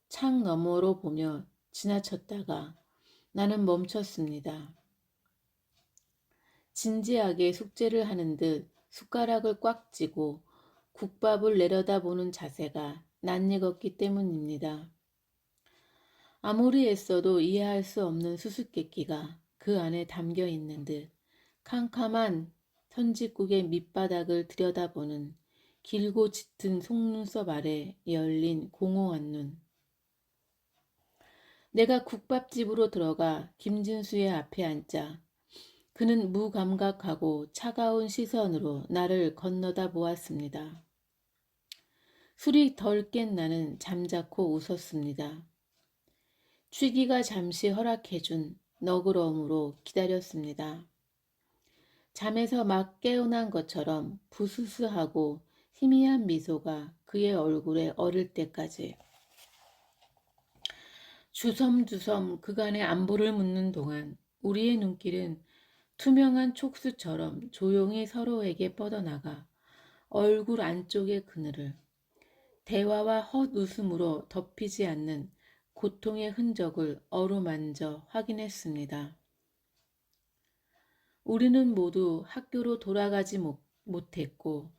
창 너머로 보며 지나쳤다가 나는 멈췄습니다. 진지하게 숙제를 하는 듯 숟가락을 꽉 쥐고 국밥을 내려다보는 자세가 낯익었기 때문입니다. 아무리 애써도 이해할 수 없는 수수께끼가 그 안에 담겨 있는 듯 캄캄한 선짓국의 밑바닥을 들여다보는 길고 짙은 속눈썹 아래 열린 공허한 눈. 내가 국밥집으로 들어가 김진수의 앞에 앉자 그는 무감각하고 차가운 시선으로 나를 건너다 보았습니다. 술이 덜 깬 나는 잠자코 웃었습니다. 취기가 잠시 허락해준 너그러움으로 기다렸습니다. 잠에서 막 깨어난 것처럼 부스스하고 희미한 미소가 그의 얼굴에 어릴 때까지. 주섬주섬 그간의 안부를 묻는 동안 우리의 눈길은 투명한 촉수처럼 조용히 서로에게 뻗어나가 얼굴 안쪽의 그늘을 대화와 헛웃음으로 덮이지 않는 고통의 흔적을 어루만져 확인했습니다. 우리는 모두 학교로 돌아가지 못했고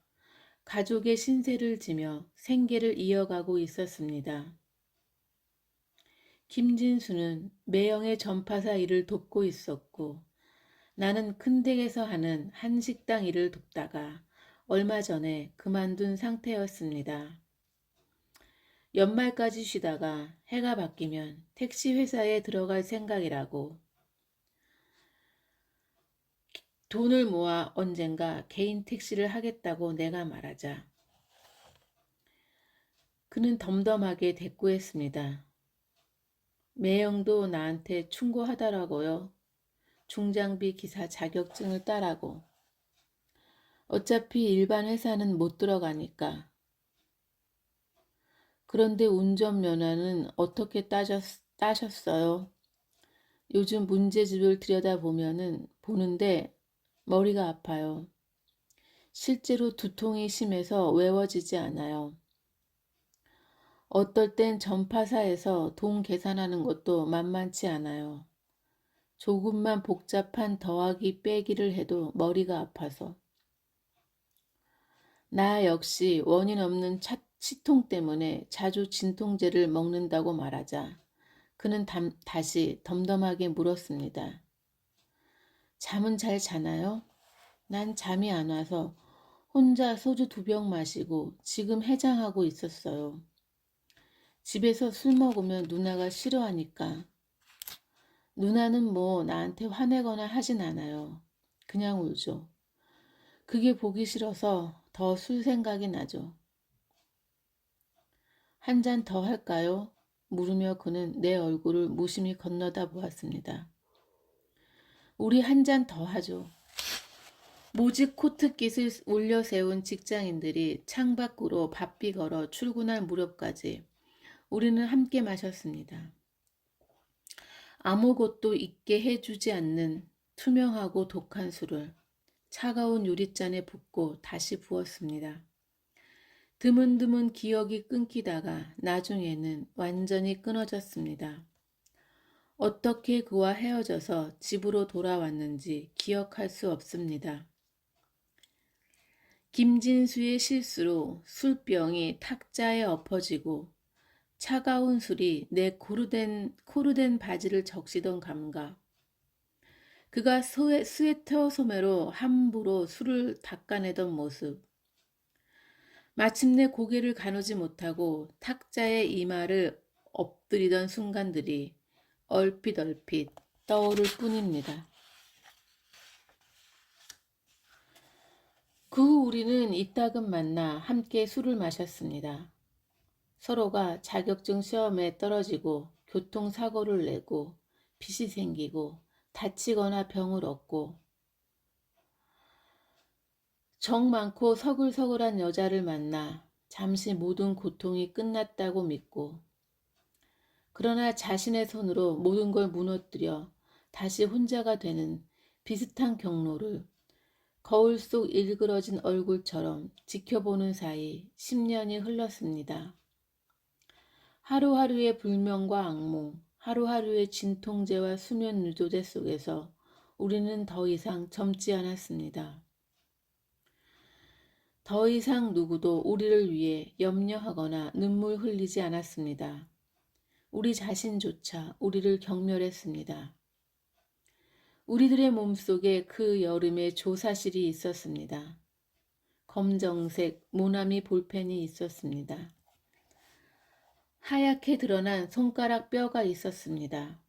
가족의 신세를 지며 생계를 이어가고 있었습니다. 김진수는 매형의 전파사 일을 돕고 있었고 나는 큰 댁에서 하는 한식당 일을 돕다가 얼마 전에 그만둔 상태였습니다. 연말까지 쉬다가 해가 바뀌면 택시 회사에 들어갈 생각이라고. 돈을 모아 언젠가 개인 택시를 하겠다고 내가 말하자 그는 덤덤하게 대꾸했습니다. 매형도 나한테 충고하더라고요. 중장비 기사 자격증을 따라고. 어차피 일반 회사는 못 들어가니까. 그런데 운전면허는 어떻게 따셨어요? 요즘 문제집을 보는데 머리가 아파요. 실제로 두통이 심해서 외워지지 않아요. 어떨 땐 전파사에서 돈 계산하는 것도 만만치 않아요. 조금만 복잡한 더하기 빼기를 해도 머리가 아파서. 나 역시 원인 없는 치통 때문에 자주 진통제를 먹는다고 말하자 그는 다시 덤덤하게 물었습니다. 잠은 잘 자나요? 난 잠이 안 와서 혼자 소주 2병 마시고 지금 해장하고 있었어요. 집에서 술 먹으면 누나가 싫어하니까. 누나는 뭐 나한테 화내거나 하진 않아요. 그냥 울죠. 그게 보기 싫어서 더 술 생각이 나죠. 한 잔 더 할까요? 물으며 그는 내 얼굴을 무심히 건너다 보았습니다. 우리 한 잔 더 하죠. 모직 코트깃을 올려 세운 직장인들이 창밖으로 바삐 걸어 출근할 무렵까지 우리는 함께 마셨습니다. 아무것도 있게 해주지 않는 투명하고 독한 술을 차가운 유리잔에 붓고 다시 부었습니다. 드문드문 기억이 끊기다가 나중에는 완전히 끊어졌습니다. 어떻게 그와 헤어져서 집으로 돌아왔는지 기억할 수 없습니다. 김진수의 실수로 술병이 탁자에 엎어지고 차가운 술이 내 코르된 바지를 적시던 감각. 그가 스웨터 소매로 함부로 술을 닦아내던 모습. 마침내 고개를 가누지 못하고 탁자에 이마를 엎드리던 순간들이 얼핏 떠오를 뿐입니다. 그 후 우리는 이따금 만나 함께 술을 마셨습니다. 서로가 자격증 시험에 떨어지고 교통사고를 내고 빚이 생기고 다치거나 병을 얻고 정 많고 서글서글한 여자를 만나 잠시 모든 고통이 끝났다고 믿고 그러나 자신의 손으로 모든 걸 무너뜨려 다시 혼자가 되는 비슷한 경로를 거울 속 일그러진 얼굴처럼 지켜보는 사이 10년이 흘렀습니다. 하루하루의 불명과 악몽, 하루하루의 진통제와 수면 누조제 속에서 우리는 더 이상 젊지 않았습니다. 더 이상 누구도 우리를 위해 염려하거나 눈물 흘리지 않았습니다. 우리 자신조차 우리를 경멸했습니다. 우리들의 몸속에 그 여름의 조사실이 있었습니다. 검정색 모나미 볼펜이 있었습니다. 하얗게 드러난 손가락 뼈가 있었습니다.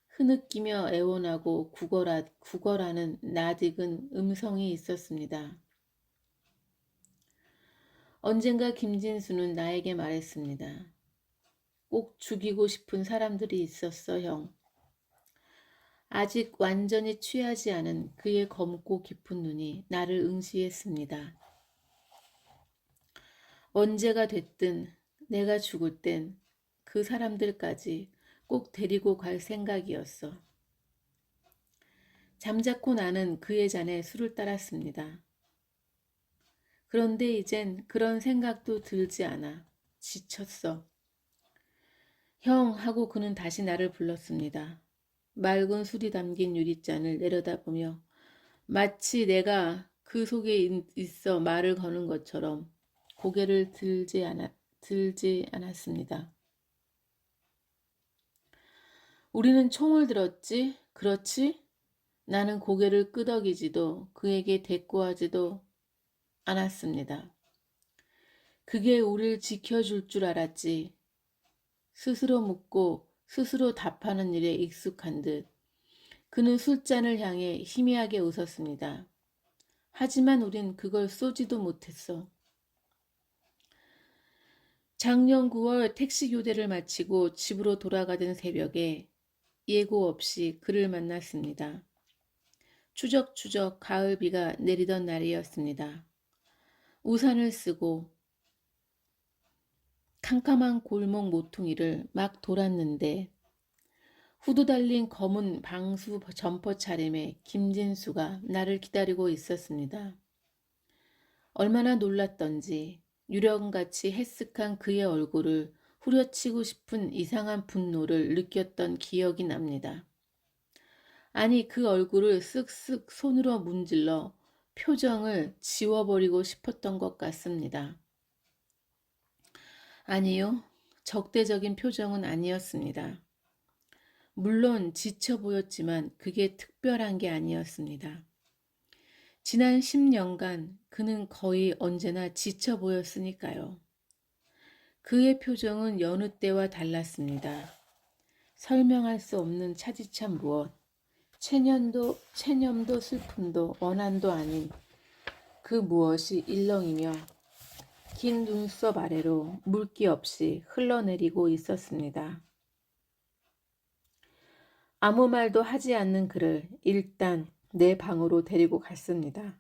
흐느끼며 애원하고 구걸하는 낯익은 음성이 있었습니다. 언젠가 김진수는 나에게 말했습니다. 꼭 죽이고 싶은 사람들이 있었어, 형. 아직 완전히 취하지 않은 그의 검고 깊은 눈이 나를 응시했습니다. 언제가 됐든 내가 죽을 땐 그 사람들까지 꼭 데리고 갈 생각이었어. 잠자코 나는 그의 잔에 술을 따랐습니다. 그런데 이젠 그런 생각도 들지 않아. 지쳤어. 형 하고 그는 다시 나를 불렀습니다. 맑은 술이 담긴 유리잔을 내려다보며 마치 내가 그 속에 있어 말을 거는 것처럼 고개를 들지 않았습니다. 우리는 총을 들었지? 그렇지? 나는 고개를 끄덕이지도 그에게 대꾸하지도 않았습니다. 그게 우릴 지켜줄 줄 알았지. 스스로 묻고 스스로 답하는 일에 익숙한 듯 그는 술잔을 향해 희미하게 웃었습니다. 하지만 우린 그걸 쏘지도 못했어. 작년 9월 택시 교대를 마치고 집으로 돌아가던 새벽에 예고 없이 그를 만났습니다. 추적추적 가을비가 내리던 날이었습니다. 우산을 쓰고 캄캄한 골목 모퉁이를 막 돌았는데 후드 달린 검은 방수 점퍼 차림의 김진수가 나를 기다리고 있었습니다. 얼마나 놀랐던지 유령같이 해쓱한 그의 얼굴을 후려치고 싶은 이상한 분노를 느꼈던 기억이 납니다. 아니 그 얼굴을 쓱쓱 손으로 문질러 표정을 지워버리고 싶었던 것 같습니다. 아니요, 적대적인 표정은 아니었습니다. 물론 지쳐 보였지만 그게 특별한 게 아니었습니다. 지난 10년간 그는 거의 언제나 지쳐 보였으니까요. 그의 표정은 여느 때와 달랐습니다. 설명할 수 없는 차디찬 무엇, 체념도 슬픔도 원한도 아닌 그 무엇이 일렁이며 긴 눈썹 아래로 물기 없이 흘러내리고 있었습니다. 아무 말도 하지 않는 그를 일단 내 방으로 데리고 갔습니다.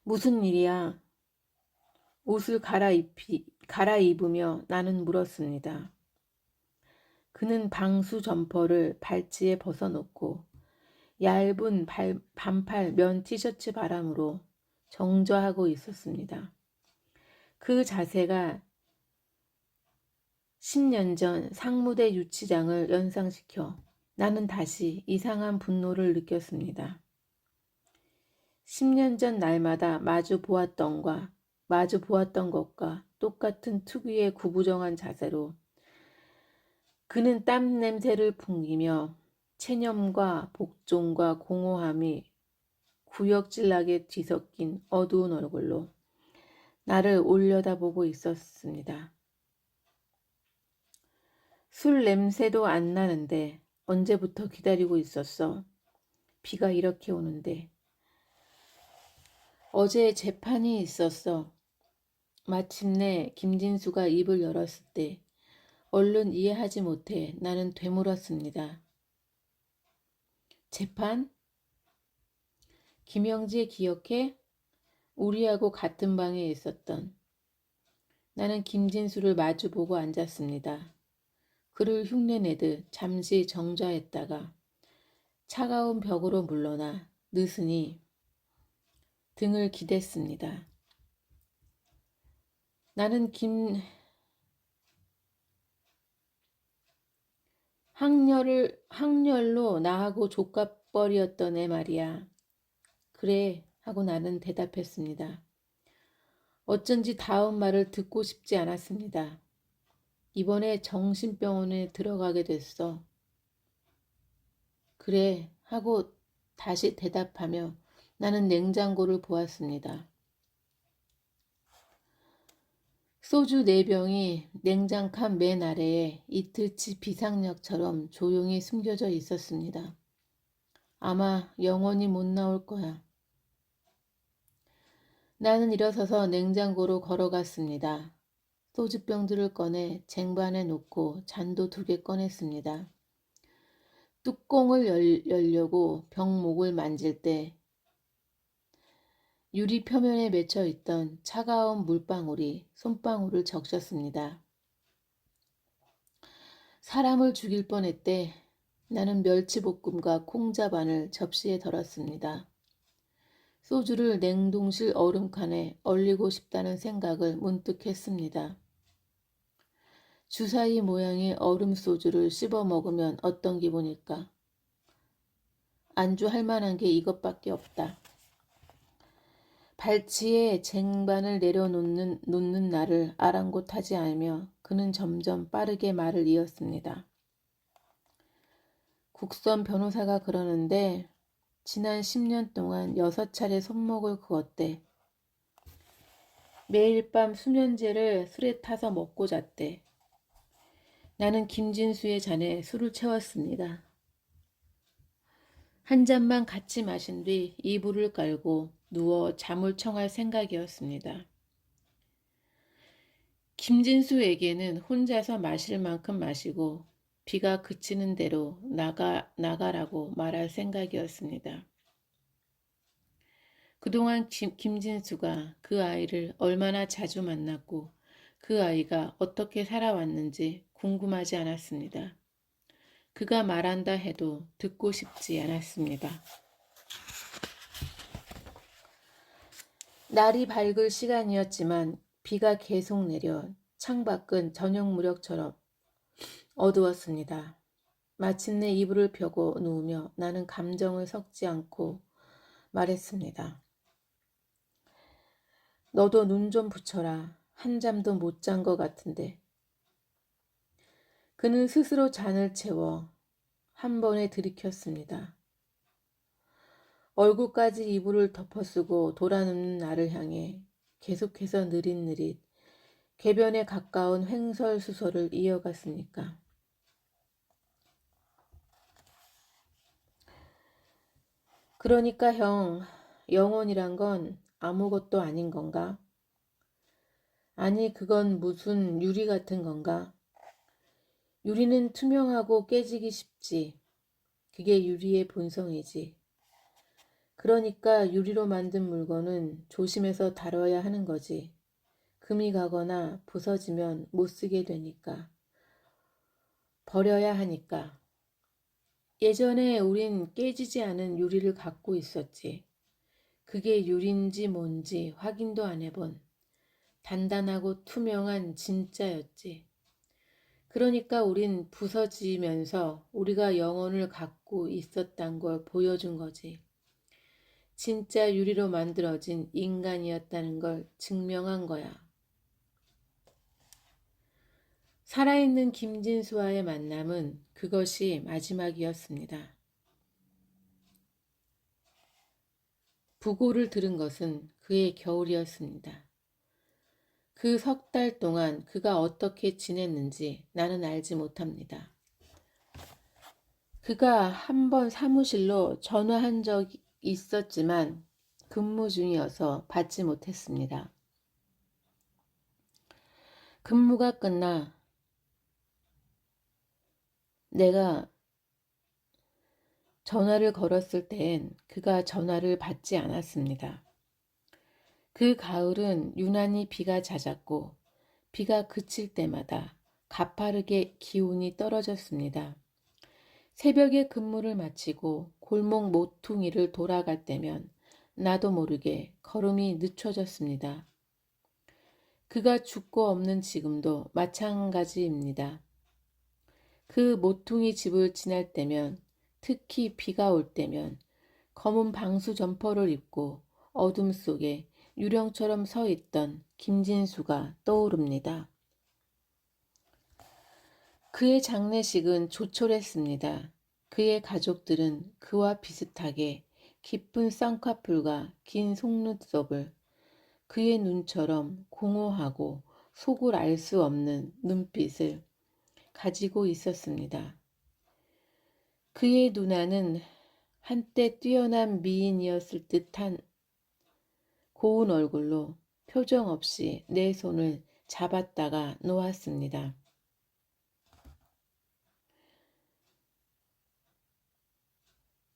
무슨 일이야? 옷을 갈아입으며 나는 물었습니다. 그는 방수 점퍼를 발치에 벗어놓고 얇은 반팔 면 티셔츠 바람으로 정좌하고 있었습니다. 그 자세가 10년 전 상무대 유치장을 연상시켜 나는 다시 이상한 분노를 느꼈습니다. 10년 전 날마다 마주 보았던 것과 똑같은 특유의 구부정한 자세로 그는 땀 냄새를 풍기며 체념과 복종과 공허함이 구역질나게 뒤섞인 어두운 얼굴로 나를 올려다보고 있었습니다. 술 냄새도 안 나는데 언제부터 기다리고 있었어? 비가 이렇게 오는데. 어제 재판이 있었어. 마침내 김진수가 입을 열었을 때 얼른 이해하지 못해 나는 되물었습니다. 재판? 김영지 기억해? 우리하고 같은 방에 있었던. 나는 김진수를 마주보고 앉았습니다. 그를 흉내내듯 잠시 정좌했다가 차가운 벽으로 물러나 느슨히 등을 기댔습니다. 나는 학렬로 나하고 족갑벌이었던 애 말이야. 그래 하고 나는 대답했습니다. 어쩐지 다음 말을 듣고 싶지 않았습니다. 이번에 정신병원에 들어가게 됐어. 그래 하고 다시 대답하며 나는 냉장고를 보았습니다. 소주 4병이 냉장칸 맨 아래에 이틀치 비상약처럼 조용히 숨겨져 있었습니다. 아마 영원히 못 나올 거야. 나는 일어서서 냉장고로 걸어갔습니다. 소주병들을 꺼내 쟁반에 놓고 잔도 2개 꺼냈습니다. 뚜껑을 열려고 병목을 만질 때 유리 표면에 맺혀 있던 차가운 물방울이 손방울을 적셨습니다. 사람을 죽일 뻔했대. 나는 멸치볶음과 콩자반을 접시에 덜었습니다. 소주를 냉동실 얼음칸에 얼리고 싶다는 생각을 문득 했습니다. 주사위 모양의 얼음 소주를 씹어 먹으면 어떤 기분일까? 안주할 만한 게 이것밖에 없다. 발치에 쟁반을 놓는 나를 아랑곳하지 않으며 그는 점점 빠르게 말을 이었습니다. 국선 변호사가 그러는데 지난 10년 동안 6차례 손목을 그었대. 매일 밤 수면제를 술에 타서 먹고 잤대. 나는 김진수의 잔에 술을 채웠습니다. 한 잔만 같이 마신 뒤 이불을 깔고 누워 잠을 청할 생각이었습니다. 김진수에게는 혼자서 마실 만큼 마시고 비가 그치는 대로 나가라고 말할 생각이었습니다. 그동안 김진수가 그 아이를 얼마나 자주 만났고 그 아이가 어떻게 살아왔는지 궁금하지 않았습니다. 그가 말한다 해도 듣고 싶지 않았습니다. 날이 밝을 시간이었지만 비가 계속 내려 창밖은 저녁 무렵처럼 어두웠습니다. 마침내 이불을 펴고 누우며 나는 감정을 섞지 않고 말했습니다. 너도 눈 좀 붙여라. 한잠도 못 잔 것 같은데. 그는 스스로 잔을 채워 한 번에 들이켰습니다. 얼굴까지 이불을 덮어쓰고 돌아눕는 나를 향해 계속해서 느릿느릿 궤변에 가까운 횡설수설을 이어갔으니까. 그러니까 형, 영혼이란 건 아무것도 아닌 건가? 아니, 그건 무슨 유리 같은 건가? 유리는 투명하고 깨지기 쉽지. 그게 유리의 본성이지. 그러니까 유리로 만든 물건은 조심해서 다뤄야 하는 거지. 금이 가거나 부서지면 못 쓰게 되니까. 버려야 하니까. 예전에 우린 깨지지 않은 유리를 갖고 있었지. 그게 유리인지 뭔지 확인도 안 해본 단단하고 투명한 진짜였지. 그러니까 우린 부서지면서 우리가 영혼을 갖고 있었단 걸 보여준 거지. 진짜 유리로 만들어진 인간이었다는 걸 증명한 거야. 살아있는 김진수와의 만남은 그것이 마지막이었습니다. 부고를 들은 것은 그의 겨울이었습니다. 그 석 달 동안 그가 어떻게 지냈는지 나는 알지 못합니다. 그가 한 번 사무실로 전화한 적이 있었지만 근무 중이어서 받지 못했습니다. 근무가 끝나 내가 전화를 걸었을 땐 그가 전화를 받지 않았습니다. 그 가을은 유난히 비가 잦았고 비가 그칠 때마다 가파르게 기온이 떨어졌습니다. 새벽에 근무를 마치고 골목 모퉁이를 돌아갈 때면 나도 모르게 걸음이 늦춰졌습니다. 그가 죽고 없는 지금도 마찬가지입니다. 그 모퉁이 집을 지날 때면, 특히 비가 올 때면 검은 방수 점퍼를 입고 어둠 속에 유령처럼 서 있던 김진수가 떠오릅니다. 그의 장례식은 조촐했습니다. 그의 가족들은 그와 비슷하게 깊은 쌍꺼풀과 긴 속눈썹을, 그의 눈처럼 공허하고 속을 알 수 없는 눈빛을 가지고 있었습니다. 그의 누나는 한때 뛰어난 미인이었을 듯한 고운 얼굴로 표정 없이 내 손을 잡았다가 놓았습니다.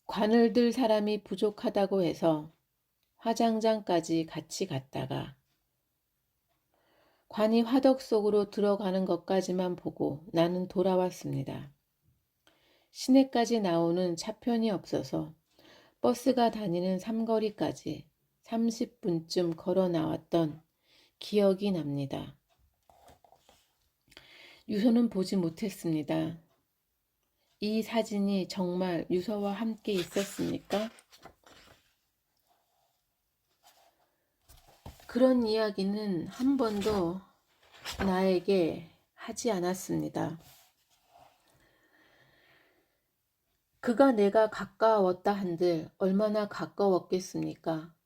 관을 들 사람이 부족하다고 해서 화장장까지 같이 갔다가 관이 화덕 속으로 들어가는 것까지만 보고 나는 돌아왔습니다. 시내까지 나오는 차편이 없어서 버스가 다니는 삼거리까지 30분쯤 걸어 나왔던 기억이 납니다. 유서는 보지 못했습니다. 이 사진이 정말 유서와 함께 있었습니까? 그런 이야기는 한 번도 나에게 하지 않았습니다. 그가 내가 가까웠다 한들 얼마나 가까웠겠습니까?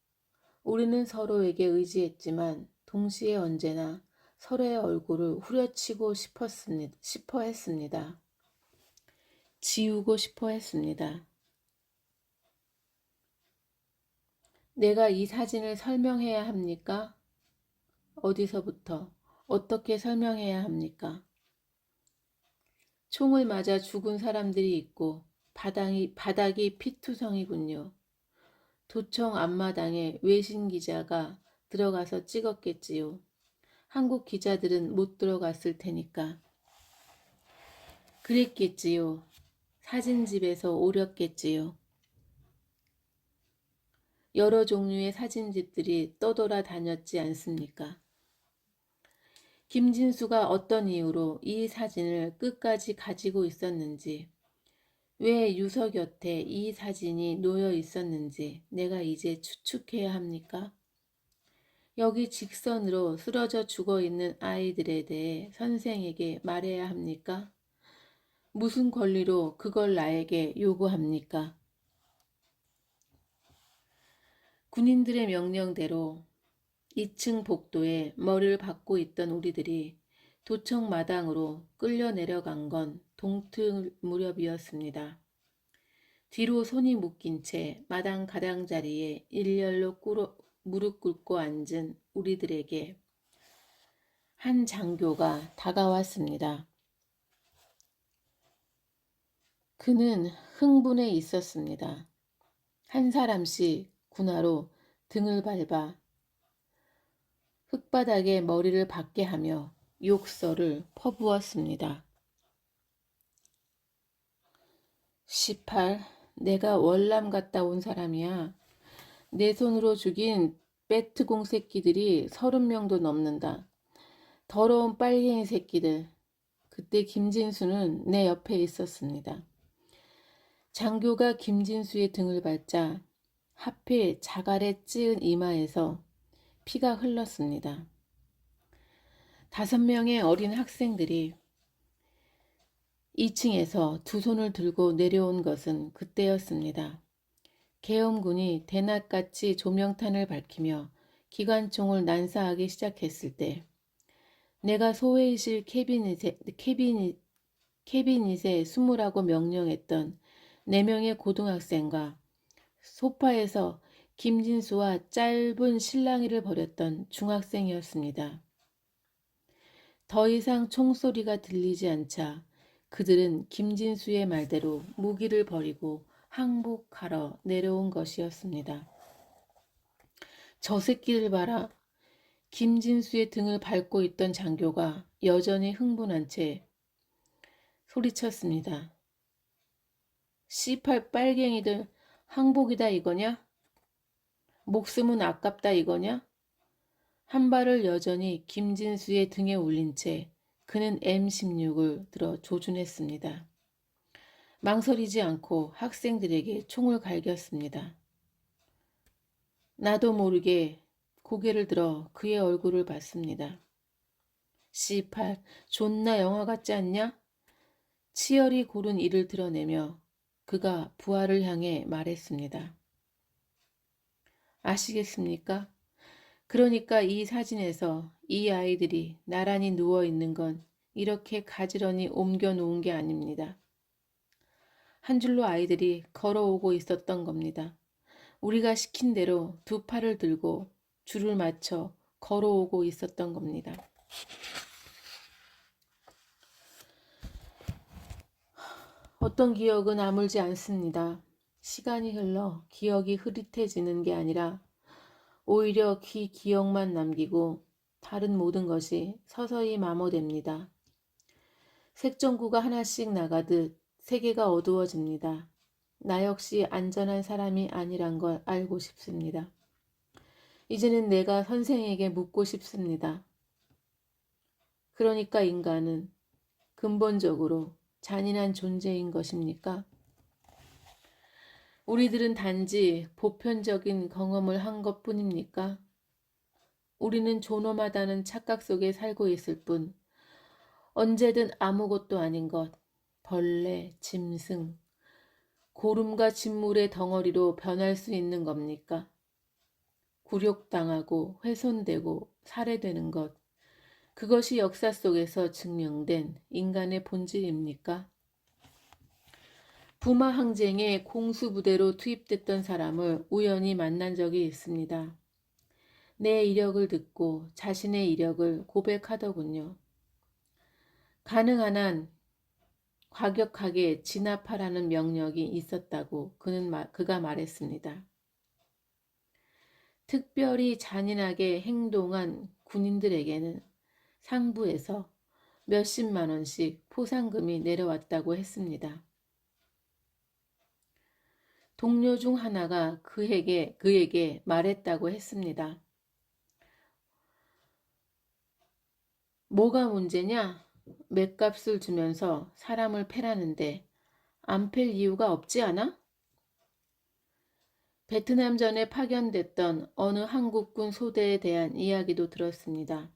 우리는 서로에게 의지했지만 동시에 언제나 서로의 얼굴을 후려치고 싶어 했습니다. 지우고 싶어 했습니다. 내가 이 사진을 설명해야 합니까? 어디서부터, 어떻게 설명해야 합니까? 총을 맞아 죽은 사람들이 있고 바닥이 피투성이군요. 도청 앞마당에 외신 기자가 들어가서 찍었겠지요. 한국 기자들은 못 들어갔을 테니까. 그랬겠지요. 사진집에서 오렸겠지요. 여러 종류의 사진집들이 떠돌아다녔지 않습니까? 김진수가 어떤 이유로 이 사진을 끝까지 가지고 있었는지, 왜 유서 곁에 이 사진이 놓여 있었는지 내가 이제 추측해야 합니까? 여기 직선으로 쓰러져 죽어 있는 아이들에 대해 선생에게 말해야 합니까? 무슨 권리로 그걸 나에게 요구합니까? 군인들의 명령대로 2층 복도에 머리를 박고 있던 우리들이 도청 마당으로 끌려 내려간 건 동틀 무렵이었습니다. 뒤로 손이 묶인 채 마당 가장자리에 일렬로 무릎 꿇고 앉은 우리들에게 한 장교가 다가왔습니다. 그는 흥분해 있었습니다. 한 사람씩 군화로 등을 밟아 흙바닥에 머리를 박게 하며 욕설을 퍼부었습니다. 18. 내가 월남 갔다 온 사람이야. 내 손으로 죽인 베트공 새끼들이 30명도 넘는다. 더러운 빨갱이 새끼들. 그때 김진수는 내 옆에 있었습니다. 장교가 김진수의 등을 밟자 하필 자갈에 찌은 이마에서 피가 흘렀습니다. 5명의 어린 학생들이 2층에서 두 손을 들고 내려온 것은 그때였습니다. 계엄군이 대낮같이 조명탄을 밝히며 기관총을 난사하기 시작했을 때 내가 소회의실 캐비닛에 숨으라고 명령했던 4명의 고등학생과 소파에서 김진수와 짧은 실랑이를 벌였던 중학생이었습니다. 더 이상 총소리가 들리지 않자 그들은 김진수의 말대로 무기를 버리고 항복하러 내려온 것이었습니다. 저 새끼를 봐라. 김진수의 등을 밟고 있던 장교가 여전히 흥분한 채 소리쳤습니다. 씨팔 빨갱이들, 항복이다 이거냐? 목숨은 아깝다 이거냐? 한 발을 여전히 김진수의 등에 올린 채 그는 M16을 들어 조준했습니다. 망설이지 않고 학생들에게 총을 갈겼습니다. 나도 모르게 고개를 들어 그의 얼굴을 봤습니다. 씨팔, 존나 영화 같지 않냐? 치열이 고른 이를 드러내며 그가 부하를 향해 말했습니다. 아시겠습니까? 그러니까 이 사진에서 이 아이들이 나란히 누워있는 건 이렇게 가지런히 옮겨 놓은 게 아닙니다. 한 줄로 아이들이 걸어오고 있었던 겁니다. 우리가 시킨 대로 두 팔을 들고 줄을 맞춰 걸어오고 있었던 겁니다. 어떤 기억은 아물지 않습니다. 시간이 흘러 기억이 흐릿해지는 게 아니라 오히려 기억만 남기고 다른 모든 것이 서서히 마모됩니다. 색전구가 하나씩 나가듯 세계가 어두워집니다. 나 역시 안전한 사람이 아니란 걸 알고 싶습니다. 이제는 내가 선생에게 묻고 싶습니다. 그러니까 인간은 근본적으로 잔인한 존재인 것입니까? 우리들은 단지 보편적인 경험을 한 것뿐입니까? 우리는 존엄하다는 착각 속에 살고 있을 뿐 언제든 아무것도 아닌 것, 벌레, 짐승, 고름과 진물의 덩어리로 변할 수 있는 겁니까? 굴욕당하고 훼손되고 살해되는 것, 그것이 역사 속에서 증명된 인간의 본질입니까? 부마 항쟁에 공수부대로 투입됐던 사람을 우연히 만난 적이 있습니다. 내 이력을 듣고 자신의 이력을 고백하더군요. 가능한 한 과격하게 진압하라는 명령이 있었다고 그가 말했습니다. 특별히 잔인하게 행동한 군인들에게는 상부에서 몇십만 원씩 포상금이 내려왔다고 했습니다. 동료 중 하나가 그에게 말했다고 했습니다. 뭐가 문제냐? 맷값을 주면서 사람을 패라는데 안 팰 이유가 없지 않아? 베트남전에 파견됐던 어느 한국군 소대에 대한 이야기도 들었습니다.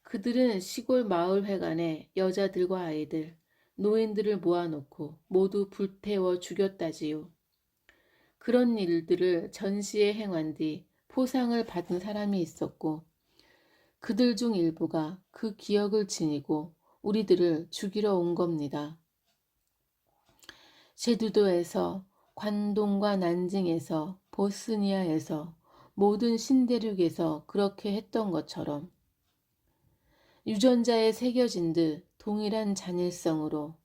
그들은 시골 마을 회관에 여자들과 아이들, 노인들을 모아놓고 모두 불태워 죽였다지요. 그런 일들을 전시에 행한 뒤 포상을 받은 사람이 있었고 그들 중 일부가 그 기억을 지니고 우리들을 죽이러 온 겁니다. 제주도에서, 관동과 난징에서, 보스니아에서, 모든 신대륙에서 그렇게 했던 것처럼 유전자에 새겨진 듯 동일한 잔일성으로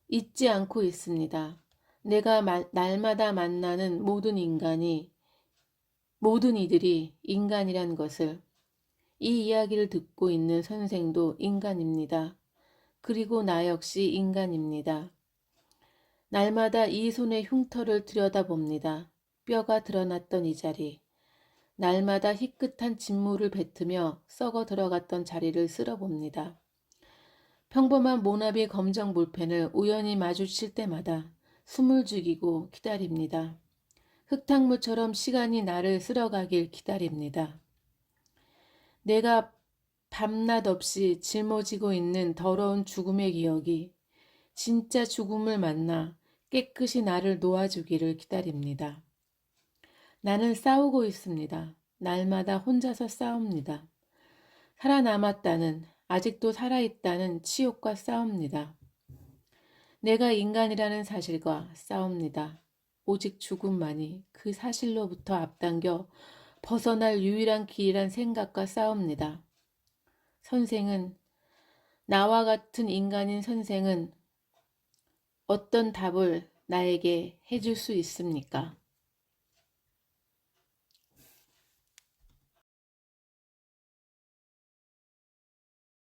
잊지 않고 있습니다. 내가 날마다 만나는 모든 이들이 인간이란 것을. 이 이야기를 듣고 있는 선생도 인간입니다. 그리고 나 역시 인간입니다. 날마다 이 손의 흉터를 들여다봅니다. 뼈가 드러났던 이 자리. 날마다 희끗한 진물을 뱉으며 썩어 들어갔던 자리를 쓸어봅니다. 평범한 모나비 검정 볼펜을 우연히 마주칠 때마다 숨을 죽이고 기다립니다. 흙탕물처럼 시간이 나를 쓸어가길 기다립니다. 내가 밤낮 없이 짊어지고 있는 더러운 죽음의 기억이 진짜 죽음을 만나 깨끗이 나를 놓아주기를 기다립니다. 나는 싸우고 있습니다. 날마다 혼자서 싸웁니다. 살아남았다는, 아직도 살아있다는 치욕과 싸웁니다. 내가 인간이라는 사실과 싸웁니다. 오직 죽음만이 그 사실로부터 앞당겨 벗어날 유일한 길이란 생각과 싸웁니다. 선생은, 나와 같은 인간인 선생은 어떤 답을 나에게 해줄 수 있습니까?